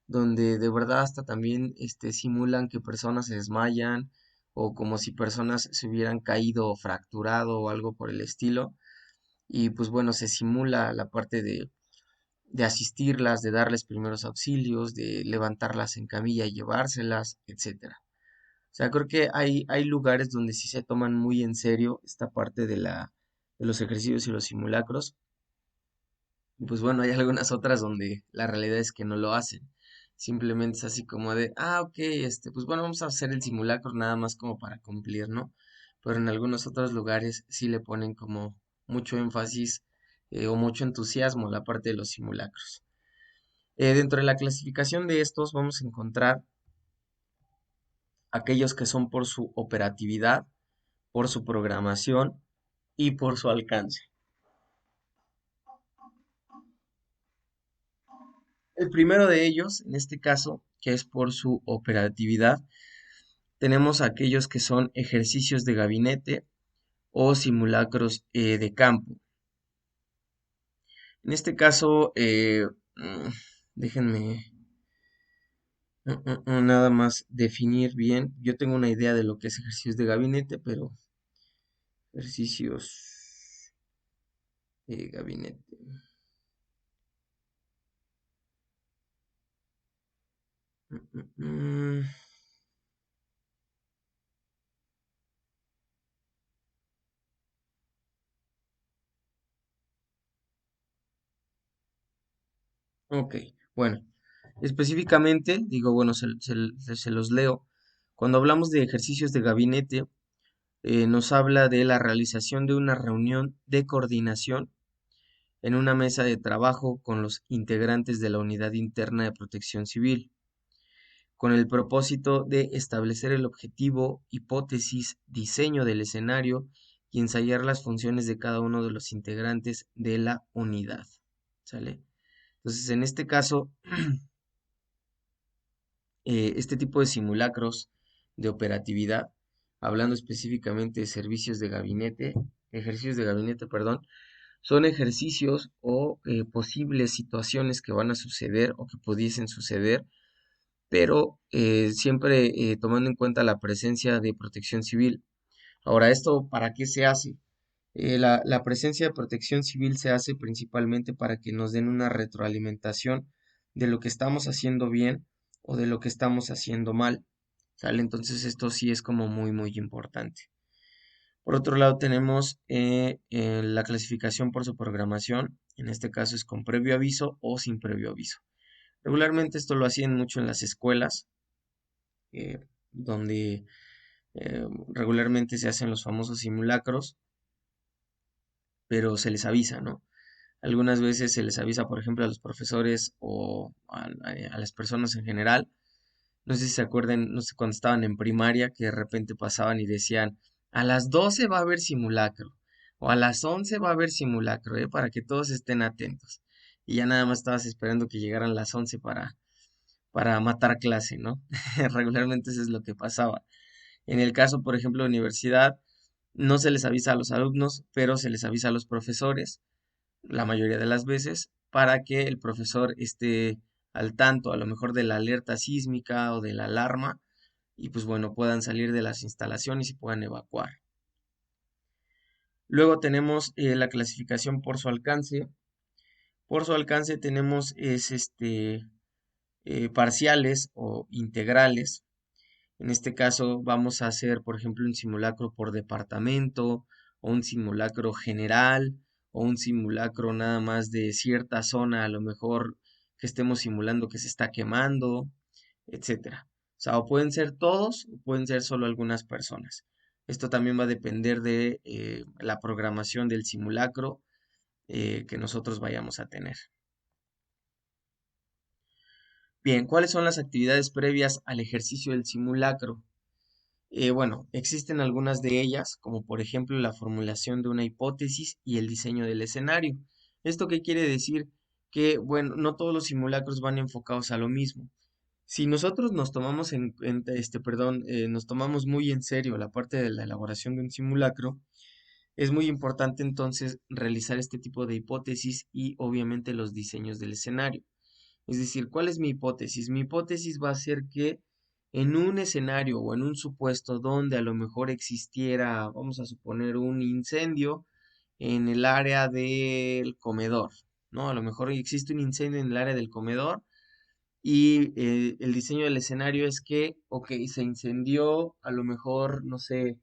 donde de verdad hasta también simulan que personas se desmayan o como si personas se hubieran caído o fracturado o algo por el estilo. Y pues bueno, se simula la parte de asistirlas, de darles primeros auxilios, de levantarlas en camilla y llevárselas, etcétera. O sea, creo que hay lugares donde sí se toman muy en serio esta parte de los ejercicios y los simulacros. Y pues bueno, hay algunas otras donde la realidad es que no lo hacen. Simplemente es así como de, ok, pues bueno, vamos a hacer el simulacro nada más como para cumplir, ¿no? Pero en algunos otros lugares sí le ponen como mucho énfasis o mucho entusiasmo a la parte de los simulacros. Dentro de la clasificación de estos vamos a encontrar aquellos que son por su operatividad, por su programación y por su alcance. El primero de ellos, en este caso, que es por su operatividad, tenemos aquellos que son ejercicios de gabinete o simulacros de campo. En este caso, mm, déjenme nada más definir bien. Yo tengo una idea de lo que es ejercicios de gabinete, pero ejercicios de gabinete. Mm, mm, mm. Ok, bueno, específicamente, digo, bueno, se los leo. Cuando hablamos de ejercicios de gabinete, nos habla de la realización de una reunión de coordinación en una mesa de trabajo con los integrantes de la Unidad Interna de Protección Civil, con el propósito de establecer el objetivo, hipótesis, diseño del escenario y ensayar las funciones de cada uno de los integrantes de la unidad. ¿Sale? Entonces, en este caso, este tipo de simulacros de operatividad, hablando específicamente de servicios de gabinete, ejercicios de gabinete, perdón, son ejercicios o posibles situaciones que van a suceder o que pudiesen suceder, pero siempre tomando en cuenta la presencia de protección civil. Ahora, ¿esto para qué se hace? La presencia de protección civil se hace principalmente para que nos den una retroalimentación de lo que estamos haciendo bien o de lo que estamos haciendo mal. ¿Sale? Entonces esto sí es como muy, muy importante. Por otro lado tenemos la clasificación por su programación. En este caso es con previo aviso o sin previo aviso. Regularmente esto lo hacían mucho en las escuelas, donde regularmente se hacen los famosos simulacros, pero se les avisa, ¿no? Algunas veces se les avisa, por ejemplo, a los profesores o a las personas en general. No sé si se acuerdan, no sé, cuando estaban en primaria, que de repente pasaban y decían, a las 12 va a haber simulacro, o a las 11 va a haber simulacro, para que todos estén atentos. Y ya nada más estabas esperando que llegaran las 11 para matar clase, ¿no? Regularmente eso es lo que pasaba. En el caso, por ejemplo, de universidad, no se les avisa a los alumnos, pero se les avisa a los profesores, la mayoría de las veces, para que el profesor esté al tanto, a lo mejor de la alerta sísmica o de la alarma, y pues bueno, puedan salir de las instalaciones y puedan evacuar. Luego tenemos la clasificación por su alcance. Por su alcance tenemos parciales o integrales. En este caso vamos a hacer, por ejemplo, un simulacro por departamento o un simulacro general o un simulacro nada más de cierta zona, a lo mejor que estemos simulando que se está quemando, etcétera. O sea, o pueden ser todos o pueden ser solo algunas personas. Esto también va a depender de la programación del simulacro que nosotros vayamos a tener. Bien, ¿cuáles son las actividades previas al ejercicio del simulacro? Bueno, existen algunas de ellas, como por ejemplo la formulación de una hipótesis y el diseño del escenario. ¿Esto qué quiere decir? Que, bueno, no todos los simulacros van enfocados a lo mismo. Si nosotros nos tomamos nos tomamos muy en serio la parte de la elaboración de un simulacro, es muy importante entonces realizar este tipo de hipótesis y obviamente los diseños del escenario. Es decir, ¿cuál es mi hipótesis? Mi hipótesis va a ser que en un escenario o en un supuesto donde a lo mejor existiera, vamos a suponer, un incendio en el área del comedor, ¿no? A lo mejor existe un incendio en el área del comedor y el diseño del escenario es que, ok, se incendió, a lo mejor, no sé,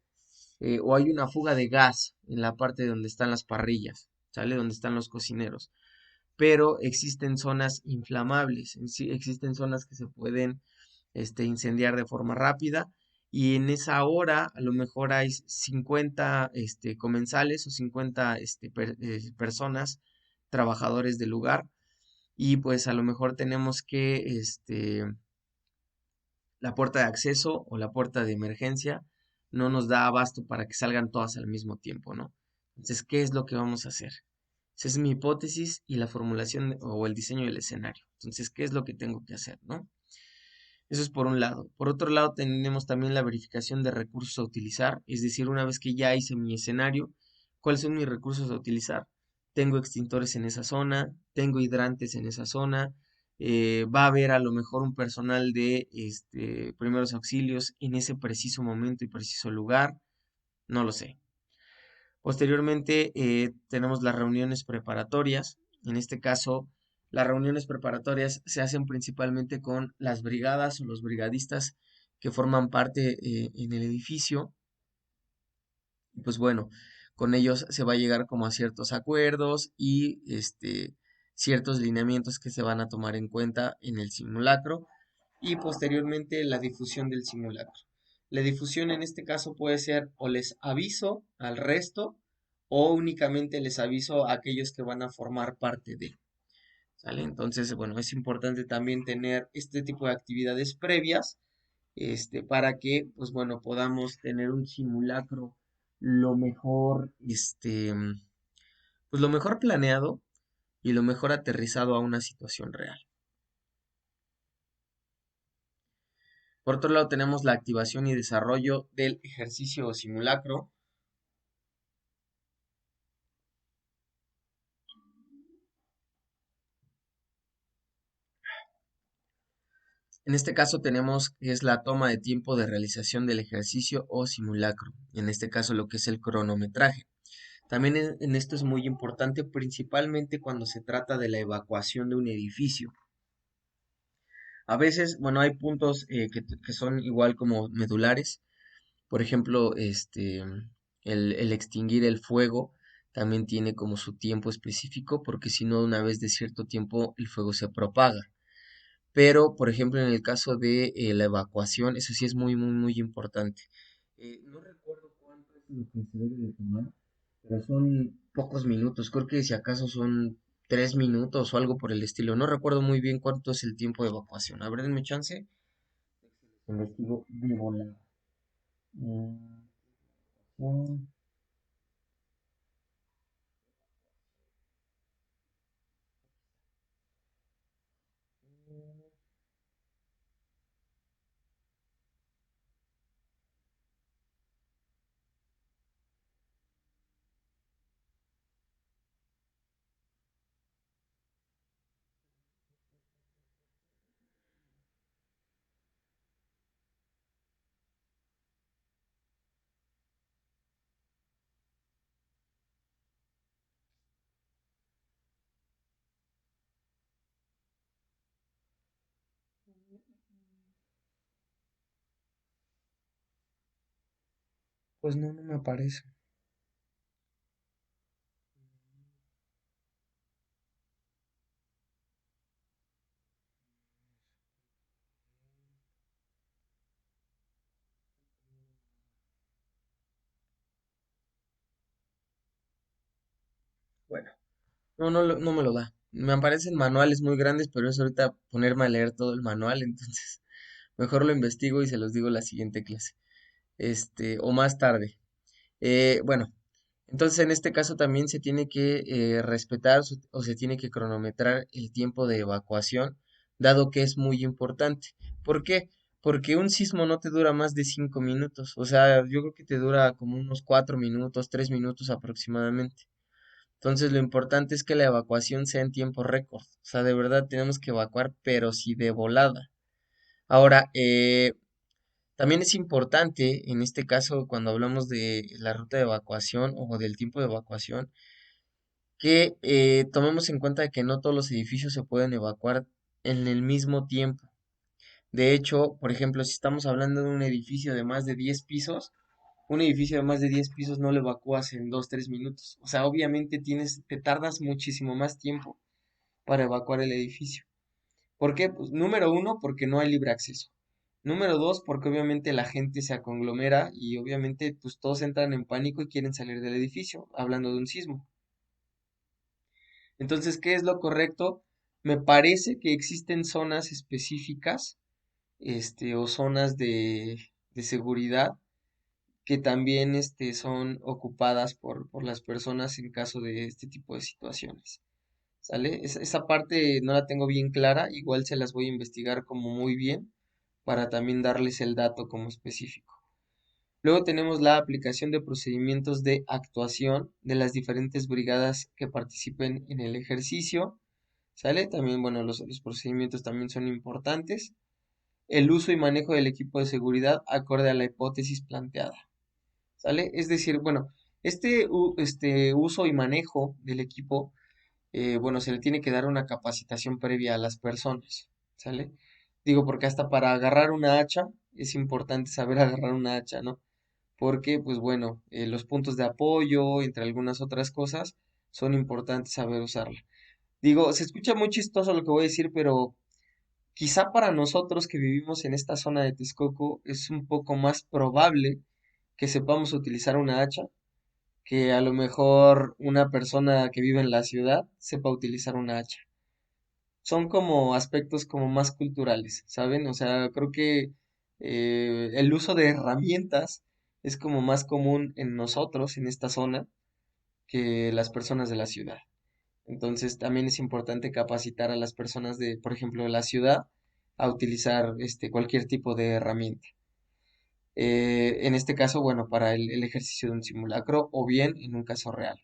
o hay una fuga de gas en la parte donde están las parrillas, ¿sale? Donde están los cocineros, pero existen zonas inflamables, existen zonas que se pueden incendiar de forma rápida y en esa hora a lo mejor hay 50 comensales o 50 personas, trabajadores del lugar y pues a lo mejor tenemos que la puerta de acceso o la puerta de emergencia no nos da abasto para que salgan todas al mismo tiempo, ¿no? Entonces, ¿qué es lo que vamos a hacer? Esa es mi hipótesis y la formulación o el diseño del escenario. Entonces, ¿qué es lo que tengo que hacer, no? Eso es por un lado. Por otro lado, tenemos también la verificación de recursos a utilizar, es decir, una vez que ya hice mi escenario, ¿cuáles son mis recursos a utilizar? Tengo extintores en esa zona, tengo hidrantes en esa zona, va a haber a lo mejor un personal de primeros auxilios en ese preciso momento y preciso lugar, no lo sé. Posteriormente, tenemos las reuniones preparatorias. En este caso, las reuniones preparatorias se hacen principalmente con las brigadas o los brigadistas que forman parte en el edificio. Y pues bueno, con ellos se va a llegar como a ciertos acuerdos y ciertos lineamientos que se van a tomar en cuenta en el simulacro y posteriormente la difusión del simulacro. La difusión en este caso puede ser o les aviso al resto o únicamente les aviso a aquellos que van a formar parte de, ¿sale? Entonces, bueno, es importante también tener este tipo de actividades previas, para que, pues bueno, podamos tener un simulacro lo mejor, pues lo mejor planeado y lo mejor aterrizado a una situación real. Por otro lado, tenemos la activación y desarrollo del ejercicio o simulacro. En este caso tenemos que es la toma de tiempo de realización del ejercicio o simulacro. En este caso lo que es el cronometraje. También en esto es muy importante, principalmente cuando se trata de la evacuación de un edificio. A veces, bueno, hay puntos que son igual como medulares. Por ejemplo, el extinguir el fuego también tiene como su tiempo específico, porque si no, una vez de cierto tiempo el fuego se propaga. pero por ejemplo en el caso de la evacuación, eso sí es muy, muy, muy importante. No recuerdo cuánto es lo que se debe de tomar, pero son pocos minutos, creo que si acaso son 3 minutos o algo por el estilo. No recuerdo muy bien cuánto es el tiempo de evacuación. A ver, denme chance. Investigo de volada. Mm, Pues no, no me aparece. Bueno, no, no, no me lo da. Me aparecen manuales muy grandes, pero es ahorita ponerme a leer todo el manual, entonces mejor lo investigo y se los digo la siguiente clase. O más tarde. Bueno, entonces en este caso también se tiene que respetar o se tiene que cronometrar el tiempo de evacuación, dado que es muy importante. ¿Por qué? Porque un sismo no te dura más de 5 minutos, o sea, yo creo que te dura como unos 4 minutos, 3 minutos aproximadamente. Entonces lo importante es que la evacuación sea en tiempo récord, o sea, de verdad tenemos que evacuar, pero sí de volada. Ahora, también es importante, en este caso, cuando hablamos de la ruta de evacuación o del tiempo de evacuación, que tomemos en cuenta de que no todos los edificios se pueden evacuar en el mismo tiempo. De hecho, por ejemplo, si estamos hablando de un edificio de más de 10 pisos, un edificio de más de 10 pisos no lo evacúas en 2 3 minutos. O sea, obviamente te tardas muchísimo más tiempo para evacuar el edificio. ¿Por qué? Pues número uno, porque no hay libre acceso. Número dos, porque obviamente la gente se conglomera y obviamente pues todos entran en pánico y quieren salir del edificio, hablando de un sismo. Entonces, ¿qué es lo correcto? Me parece que existen zonas específicas, o zonas de seguridad que también, son ocupadas por las personas en caso de este tipo de situaciones. ¿Sale? Esa parte no la tengo bien clara, igual se las voy a investigar como muy bien para también darles el dato como específico. Luego tenemos la aplicación de procedimientos de actuación de las diferentes brigadas que participen en el ejercicio. ¿Sale? También, bueno, los procedimientos también son importantes. El uso y manejo del equipo de seguridad acorde a la hipótesis planteada. ¿Sale? Es decir, bueno, este uso y manejo del equipo, bueno, se le tiene que dar una capacitación previa a las personas. ¿Sale? Digo, porque hasta para agarrar una hacha es importante saber agarrar una hacha, ¿no? Porque, pues bueno, los puntos de apoyo, entre algunas otras cosas, son importantes saber usarla. Digo, se escucha muy chistoso lo que voy a decir, pero quizá para nosotros que vivimos en esta zona de Texcoco es un poco más probable que sepamos utilizar una hacha que a lo mejor una persona que vive en la ciudad sepa utilizar una hacha. Son como aspectos como más culturales, ¿saben? O sea, creo que el uso de herramientas es como más común en nosotros, en esta zona, que las personas de la ciudad. Entonces, también es importante capacitar a las personas de, por ejemplo, de la ciudad a utilizar cualquier tipo de herramienta. En este caso, bueno, para el ejercicio de un simulacro o bien en un caso real.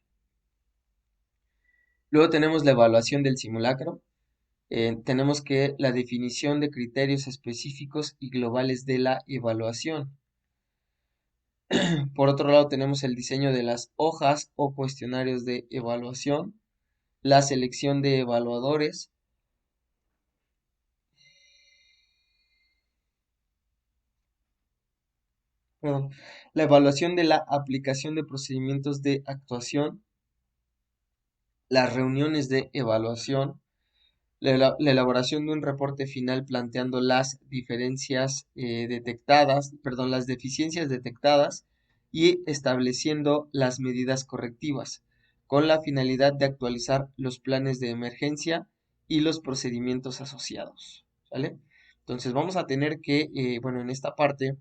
Luego tenemos la evaluación del simulacro. Tenemos que la definición de criterios específicos y globales de la evaluación. Por otro lado, tenemos el diseño de las hojas o cuestionarios de evaluación, la selección de evaluadores, perdón, la evaluación de la aplicación de procedimientos de actuación, las reuniones de evaluación, La elaboración de un reporte final planteando las diferencias detectadas, perdón, las deficiencias detectadas y estableciendo las medidas correctivas, con la finalidad de actualizar los planes de emergencia y los procedimientos asociados. ¿Vale? Entonces vamos a tener que, bueno, en esta parte,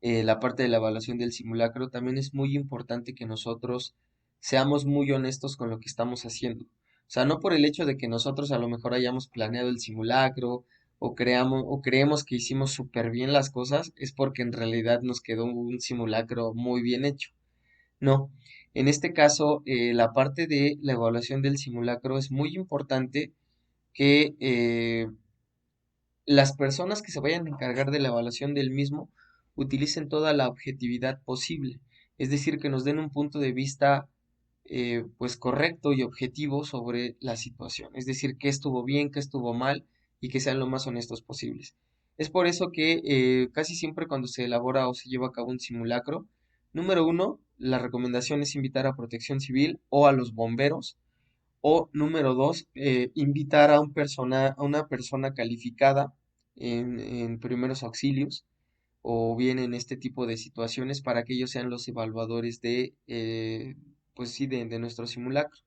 la parte de la evaluación del simulacro, también es muy importante que nosotros seamos muy honestos con lo que estamos haciendo. O sea, no por el hecho de que nosotros a lo mejor hayamos planeado el simulacro o creemos que hicimos súper bien las cosas, es porque en realidad nos quedó un simulacro muy bien hecho. No, en este caso, la parte de la evaluación del simulacro es muy importante que las personas que se vayan a encargar de la evaluación del mismo utilicen toda la objetividad posible, es decir, que nos den un punto de vista pues correcto y objetivo sobre la situación, es decir, qué estuvo bien, qué estuvo mal y que sean lo más honestos posibles. Es por eso que casi siempre cuando se elabora o se lleva a cabo un simulacro, número uno, la recomendación es invitar a Protección Civil o a los bomberos o número dos, invitar a una persona calificada en primeros auxilios o bien en este tipo de situaciones para que ellos sean los evaluadores de, pues sí, de nuestro simulacro.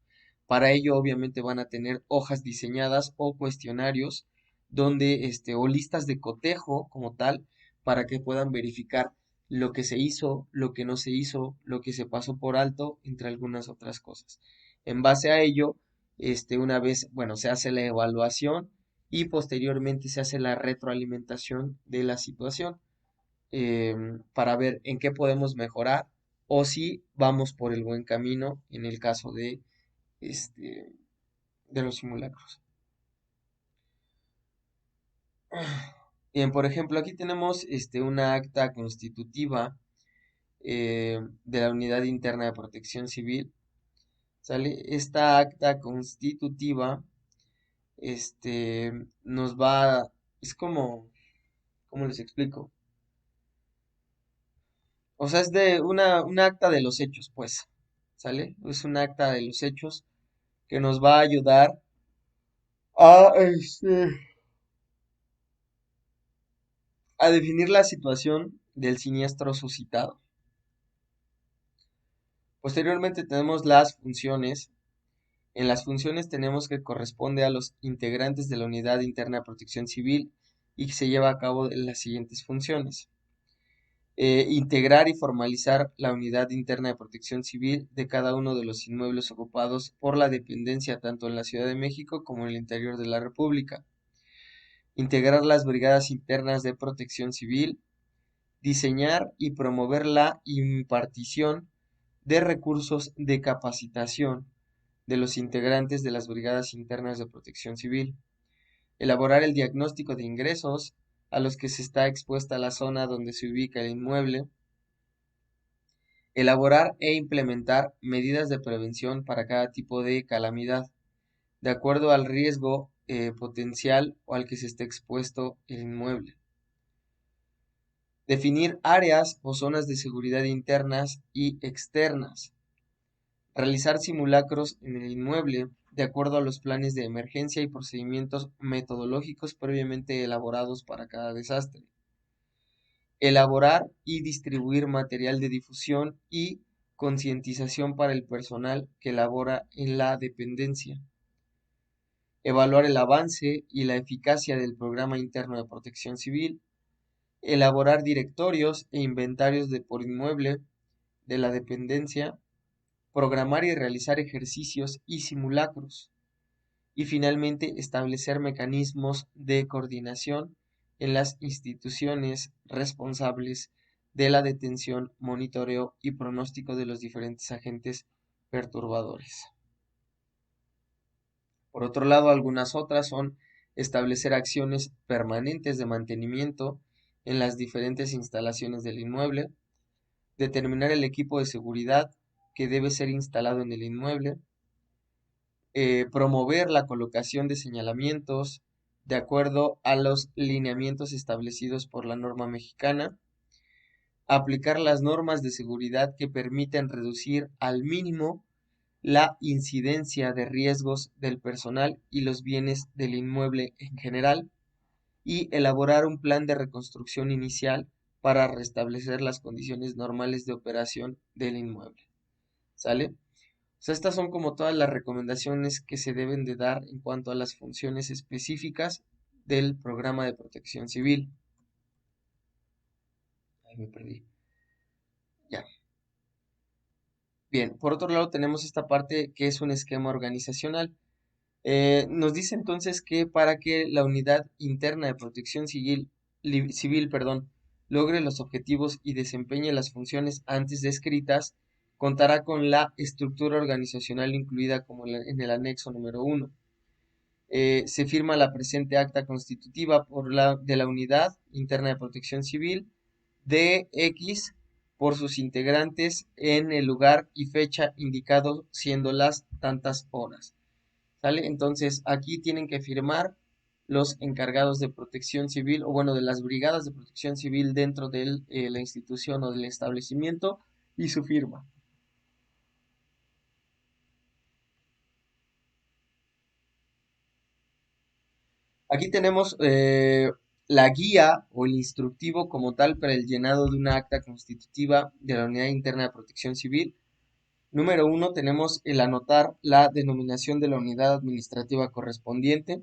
Para ello, obviamente, van a tener hojas diseñadas o cuestionarios donde, o listas de cotejo como tal, para que puedan verificar lo que se hizo, lo que no se hizo, lo que se pasó por alto, entre algunas otras cosas. En base a ello, una vez, bueno, se hace la evaluación y posteriormente se hace la retroalimentación de la situación para ver en qué podemos mejorar o si vamos por el buen camino en el caso este, de los simulacros. Bien, por ejemplo, aquí tenemos una acta constitutiva de la Unidad Interna de Protección Civil. ¿Sale? Esta acta constitutiva nos va, es como, ¿cómo les explico? O sea, es de un acta de los hechos, pues, ¿sale? Es un acta de los hechos que nos va a ayudar a, a definir la situación del siniestro suscitado. Posteriormente tenemos las funciones. En las funciones tenemos que corresponde a los integrantes de la Unidad Interna de Protección Civil y que se lleva a cabo en las siguientes funciones. Integrar y formalizar la Unidad Interna de Protección Civil de cada uno de los inmuebles ocupados por la dependencia tanto en la Ciudad de México como en el interior de la República. Integrar las brigadas internas de protección civil, diseñar y promover la impartición de recursos de capacitación de los integrantes de las brigadas internas de protección civil, elaborar el diagnóstico de ingresos a los que se está expuesta la zona donde se ubica el inmueble, elaborar e implementar medidas de prevención para cada tipo de calamidad, de acuerdo al riesgo potencial o al que se esté expuesto el inmueble. Definir áreas o zonas de seguridad internas y externas. Realizar simulacros en el inmueble de acuerdo a los planes de emergencia y procedimientos metodológicos previamente elaborados para cada desastre. Elaborar y distribuir material de difusión y concientización para el personal que labora en la dependencia. Evaluar el avance y la eficacia del programa interno de protección civil. Elaborar directorios e inventarios de por inmueble de la dependencia, programar y realizar ejercicios y simulacros, y finalmente establecer mecanismos de coordinación en las instituciones responsables de la detención, monitoreo y pronóstico de los diferentes agentes perturbadores. Por otro lado, algunas otras son establecer acciones permanentes de mantenimiento en las diferentes instalaciones del inmueble, determinar el equipo de seguridad que debe ser instalado en el inmueble, promover la colocación de señalamientos de acuerdo a los lineamientos establecidos por la norma mexicana, aplicar las normas de seguridad que permiten reducir al mínimo la incidencia de riesgos del personal y los bienes del inmueble en general, y elaborar un plan de reconstrucción inicial para restablecer las condiciones normales de operación del inmueble. ¿Sale? O sea, estas son como todas las recomendaciones que se deben de dar en cuanto a las funciones específicas del programa de protección civil. Ahí me perdí. Ya. Bien, por otro lado tenemos esta parte que es un esquema organizacional. Nos dice entonces que para que la unidad interna de protección civil, perdón, logre los objetivos y desempeñe las funciones antes descritas, contará con la estructura organizacional incluida como en el anexo número 1. Se firma la presente acta constitutiva de la unidad interna de protección civil de X por sus integrantes en el lugar y fecha indicado siendo las tantas horas. ¿Sale? Entonces, aquí tienen que firmar los encargados de protección civil, o bueno, de las brigadas de protección civil dentro de la institución o del establecimiento, y su firma. Aquí tenemos la guía o el instructivo como tal para el llenado de una acta constitutiva de la Unidad Interna de Protección Civil. Número 1, tenemos el anotar la denominación de la unidad administrativa correspondiente.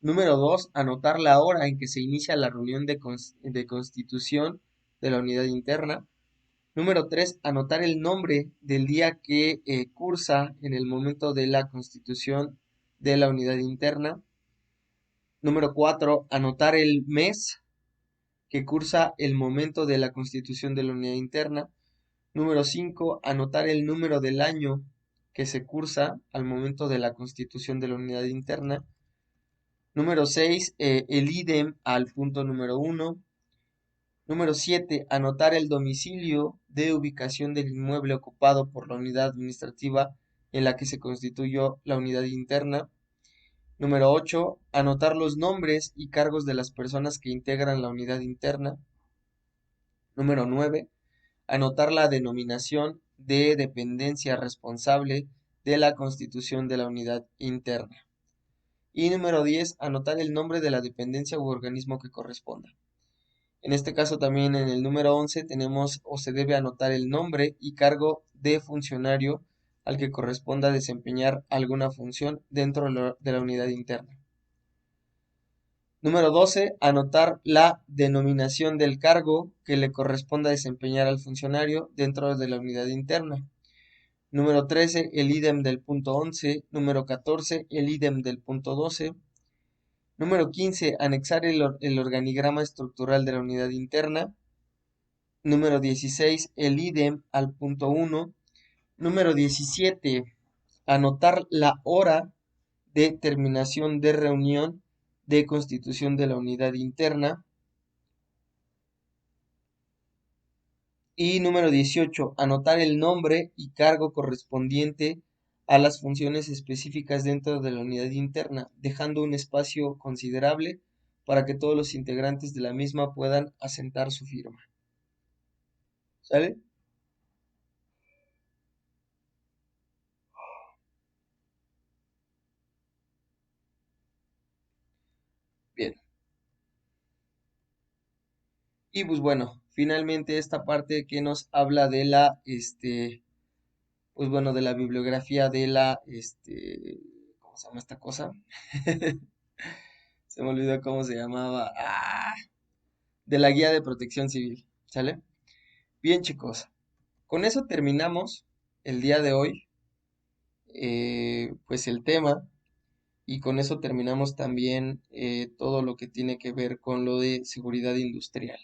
Número 2, anotar la hora en que se inicia la reunión de constitución de la unidad interna. Número 3, anotar el nombre del día que cursa en el momento de la constitución de la unidad interna. Número 4, anotar el mes que cursa el momento de la constitución de la unidad interna. Número 5, anotar el número del año que se cursa al momento de la constitución de la unidad interna. Número 6, el IDEM al punto número 1. Número 7, anotar el domicilio de ubicación del inmueble ocupado por la unidad administrativa en la que se constituyó la unidad interna. Número 8, anotar los nombres y cargos de las personas que integran la unidad interna. Número 9, anotar la denominación de dependencia responsable de la constitución de la unidad interna. Y número 10, anotar el nombre de la dependencia u organismo que corresponda. En este caso también en el número 11 tenemos o se debe anotar el nombre y cargo de funcionario al que corresponda desempeñar alguna función dentro de la unidad interna. Número 12, anotar la denominación del cargo que le corresponda desempeñar al funcionario dentro de la unidad interna. Número 13, el ídem del punto 11. Número 14, el ídem del punto 12. Número 15, anexar el organigrama estructural de la unidad interna. Número 16, el ídem al punto 1. Número 17, anotar la hora de terminación de reunión de constitución de la unidad interna. Y número 18, anotar el nombre y cargo correspondiente a las funciones específicas dentro de la unidad interna, dejando un espacio considerable para que todos los integrantes de la misma puedan asentar su firma. ¿Sale? Bien. Y pues bueno, finalmente esta parte que nos habla de la, pues bueno, de la bibliografía de la, ¿cómo se llama esta cosa? Se me olvidó cómo se llamaba. De la guía de protección civil, ¿sale? Bien, chicos, con eso terminamos el día de hoy, pues el tema, y con eso terminamos también todo lo que tiene que ver con lo de seguridad industrial.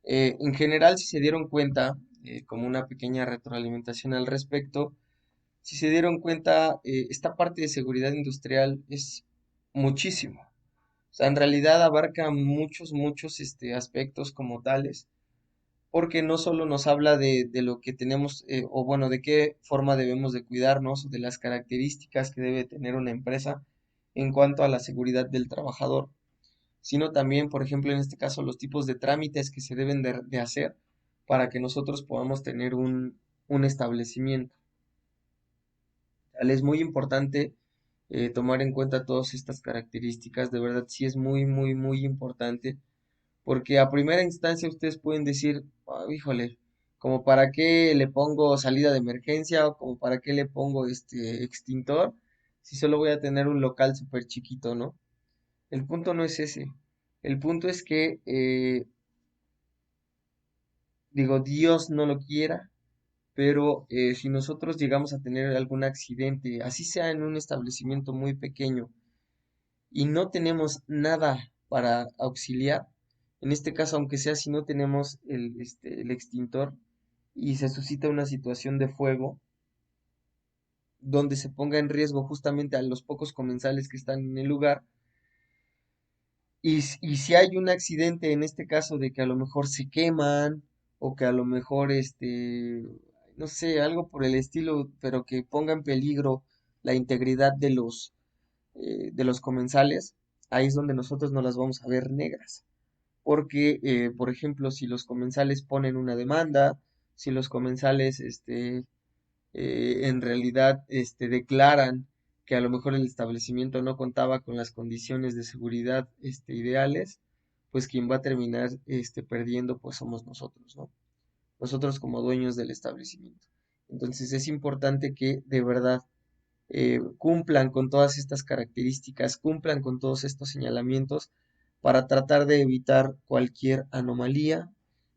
En general, si se dieron cuenta, como una pequeña retroalimentación al respecto, si se dieron cuenta, esta parte de seguridad industrial es muchísimo. O sea, en realidad abarca muchos aspectos como tales, porque no solo nos habla de lo que tenemos, o bueno, de qué forma debemos de cuidarnos, de las características que debe tener una empresa en cuanto a la seguridad del trabajador, sino también, por ejemplo, en este caso, los tipos de trámites que se deben de hacer para que nosotros podamos tener un establecimiento. Es muy importante tomar en cuenta todas estas características, de verdad sí es muy, muy, muy importante, porque a primera instancia ustedes pueden decir, "Ah, híjole, como para qué le pongo salida de emergencia o como para qué le pongo este extintor si solo voy a tener un local súper chiquito, ¿no? El punto no es ese. El punto es que, digo, Dios no lo quiera, pero si nosotros llegamos a tener algún accidente, así sea en un establecimiento muy pequeño, y no tenemos nada para auxiliar, en este caso, aunque sea si no tenemos el extintor y se suscita una situación de fuego, donde se ponga en riesgo justamente a los pocos comensales que están en el lugar, y si hay un accidente, en este caso de que a lo mejor se queman o que a lo mejor, no sé, algo por el estilo, pero que ponga en peligro la integridad de los comensales, ahí es donde nosotros no las vamos a ver negras. Porque, por ejemplo, si los comensales ponen una demanda, si los comensales, en realidad declaran que a lo mejor el establecimiento no contaba con las condiciones de seguridad ideales, pues quien va a terminar perdiendo pues somos nosotros, ¿no? Nosotros como dueños del establecimiento. Entonces es importante que de verdad cumplan con todas estas características, cumplan con todos estos señalamientos para tratar de evitar cualquier anomalía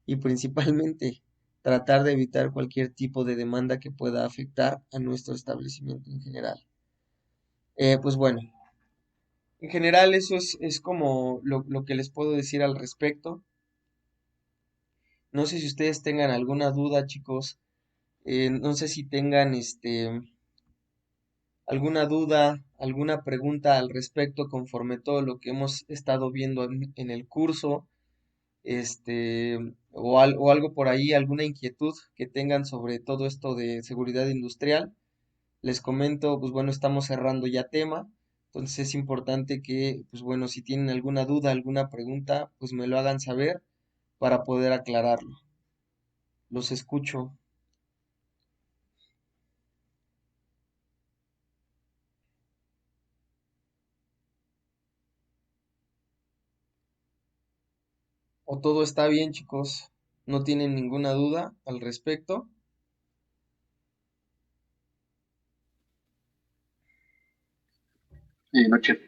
y principalmente tratar de evitar cualquier tipo de demanda que pueda afectar a nuestro establecimiento en general. Pues bueno, en general eso es como lo que les puedo decir al respecto. No sé si ustedes tengan alguna duda, chicos. No sé si tengan alguna duda, alguna pregunta al respecto conforme todo lo que hemos estado viendo en el curso, o algo por ahí, alguna inquietud que tengan sobre todo esto de seguridad industrial. Les comento, pues bueno, estamos cerrando ya tema, entonces es importante que, pues bueno, si tienen alguna duda, alguna pregunta, pues me lo hagan saber para poder aclararlo. Los escucho. ¿O todo está bien, chicos? ¿No tienen ninguna duda al respecto? Noche.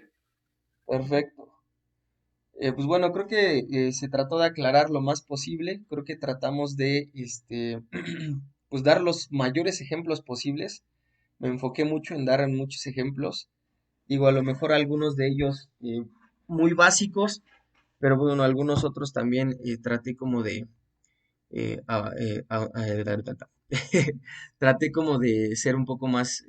Perfecto. Pues bueno, creo que se trató de aclarar lo más posible. Creo que tratamos de, pues dar los mayores ejemplos posibles. Me enfoqué mucho en dar muchos ejemplos. Digo, a lo mejor algunos de ellos muy básicos, pero bueno, algunos otros también traté como de, traté como de ser un poco más,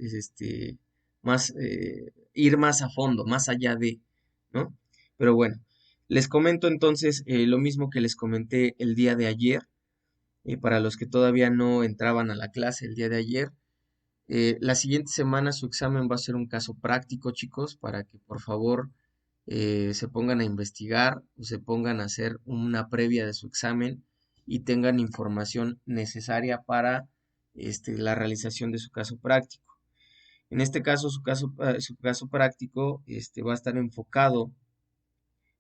ir más a fondo, más allá de, ¿no? Pero bueno, les comento entonces lo mismo que les comenté el día de ayer, para los que todavía no entraban a la clase el día de ayer. La siguiente semana su examen va a ser un caso práctico, chicos, para que por favor se pongan a investigar o se pongan a hacer una previa de su examen y tengan información necesaria para la realización de su caso práctico. En este caso, su caso práctico va a estar enfocado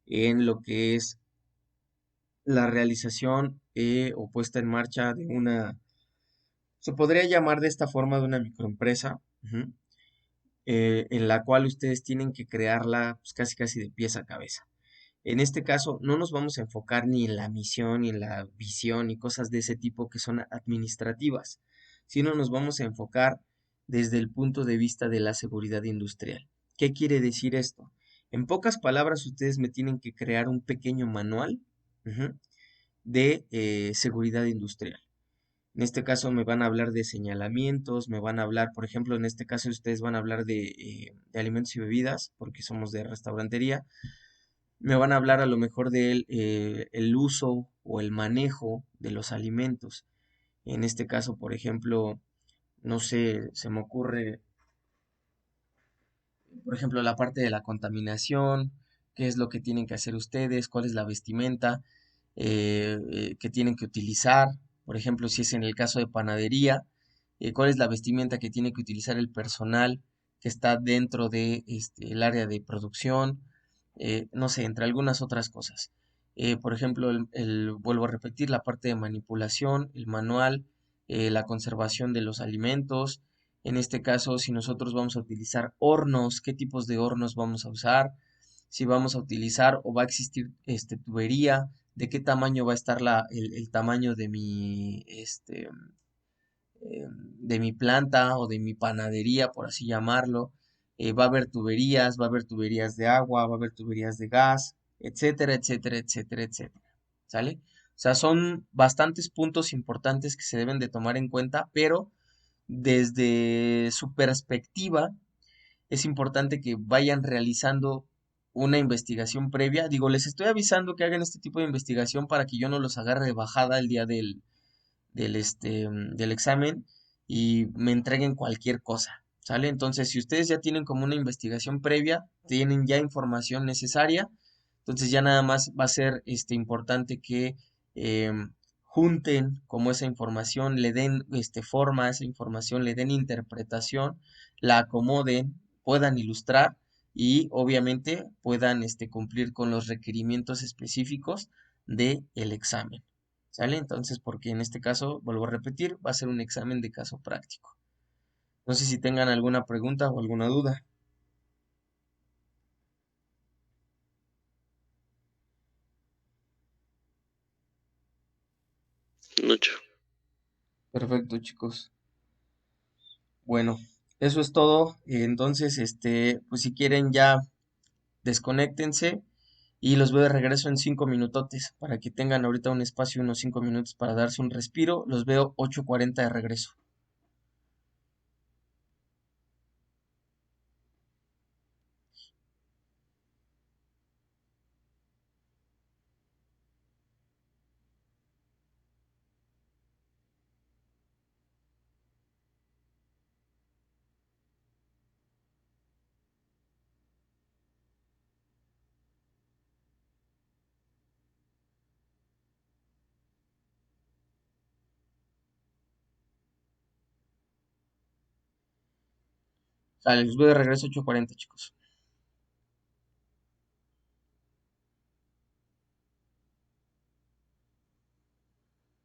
en lo que es la realización o puesta en marcha de una, se podría llamar de esta forma, de una microempresa, ujú, en la cual ustedes tienen que crearla pues, casi casi de pies a cabeza. En este caso, no nos vamos a enfocar ni en la misión, ni en la visión, ni cosas de ese tipo que son administrativas, sino nos vamos a enfocar desde el punto de vista de la seguridad industrial. ¿Qué quiere decir esto? En pocas palabras, ustedes me tienen que crear un pequeño manual, ujú, de seguridad industrial. En este caso me van a hablar de señalamientos, me van a hablar, por ejemplo, en este caso ustedes van a hablar de alimentos y bebidas, porque somos de restaurantería. Me van a hablar a lo mejor del el uso o el manejo de los alimentos. En este caso, por ejemplo, no sé, se me ocurre, por ejemplo, la parte de la contaminación, qué es lo que tienen que hacer ustedes, cuál es la vestimenta que tienen que utilizar. Por ejemplo, si es en el caso de panadería, cuál es la vestimenta que tiene que utilizar el personal que está dentro de el área de producción, no sé, entre algunas otras cosas. Por ejemplo, vuelvo a repetir, la parte de manipulación, el manual, la conservación de los alimentos. En este caso, si nosotros vamos a utilizar hornos, qué tipos de hornos vamos a usar, si vamos a utilizar o va a existir tubería, de qué tamaño va a estar el tamaño de mi planta o de mi panadería, por así llamarlo. Va a haber tuberías, va a haber tuberías de agua, va a haber tuberías de gas, etcétera, etcétera, etcétera, etcétera. ¿Sale? O sea, son bastantes puntos importantes que se deben de tomar en cuenta, pero desde su perspectiva es importante que vayan realizando una investigación previa. Digo, les estoy avisando que hagan este tipo de investigación para que yo no los agarre de bajada el día del examen y me entreguen cualquier cosa, ¿sale? Entonces, si ustedes ya tienen como una investigación previa, tienen ya información necesaria, entonces ya nada más va a ser importante que junten como esa información, le den forma a esa información, le den interpretación, la acomoden, puedan ilustrar y obviamente puedan cumplir con los requerimientos específicos del examen. ¿Sale? Entonces, porque en este caso, vuelvo a repetir, va a ser un examen de caso práctico. No sé si tengan alguna pregunta o alguna duda. Mucho. Perfecto, chicos. Bueno, eso es todo. Entonces, pues si quieren ya desconéctense y los veo de regreso en 5 minutotes para que tengan ahorita un espacio, unos 5 minutos para darse un respiro. Los veo 8:40 de regreso. Sale, los veo de regreso 8:40, chicos.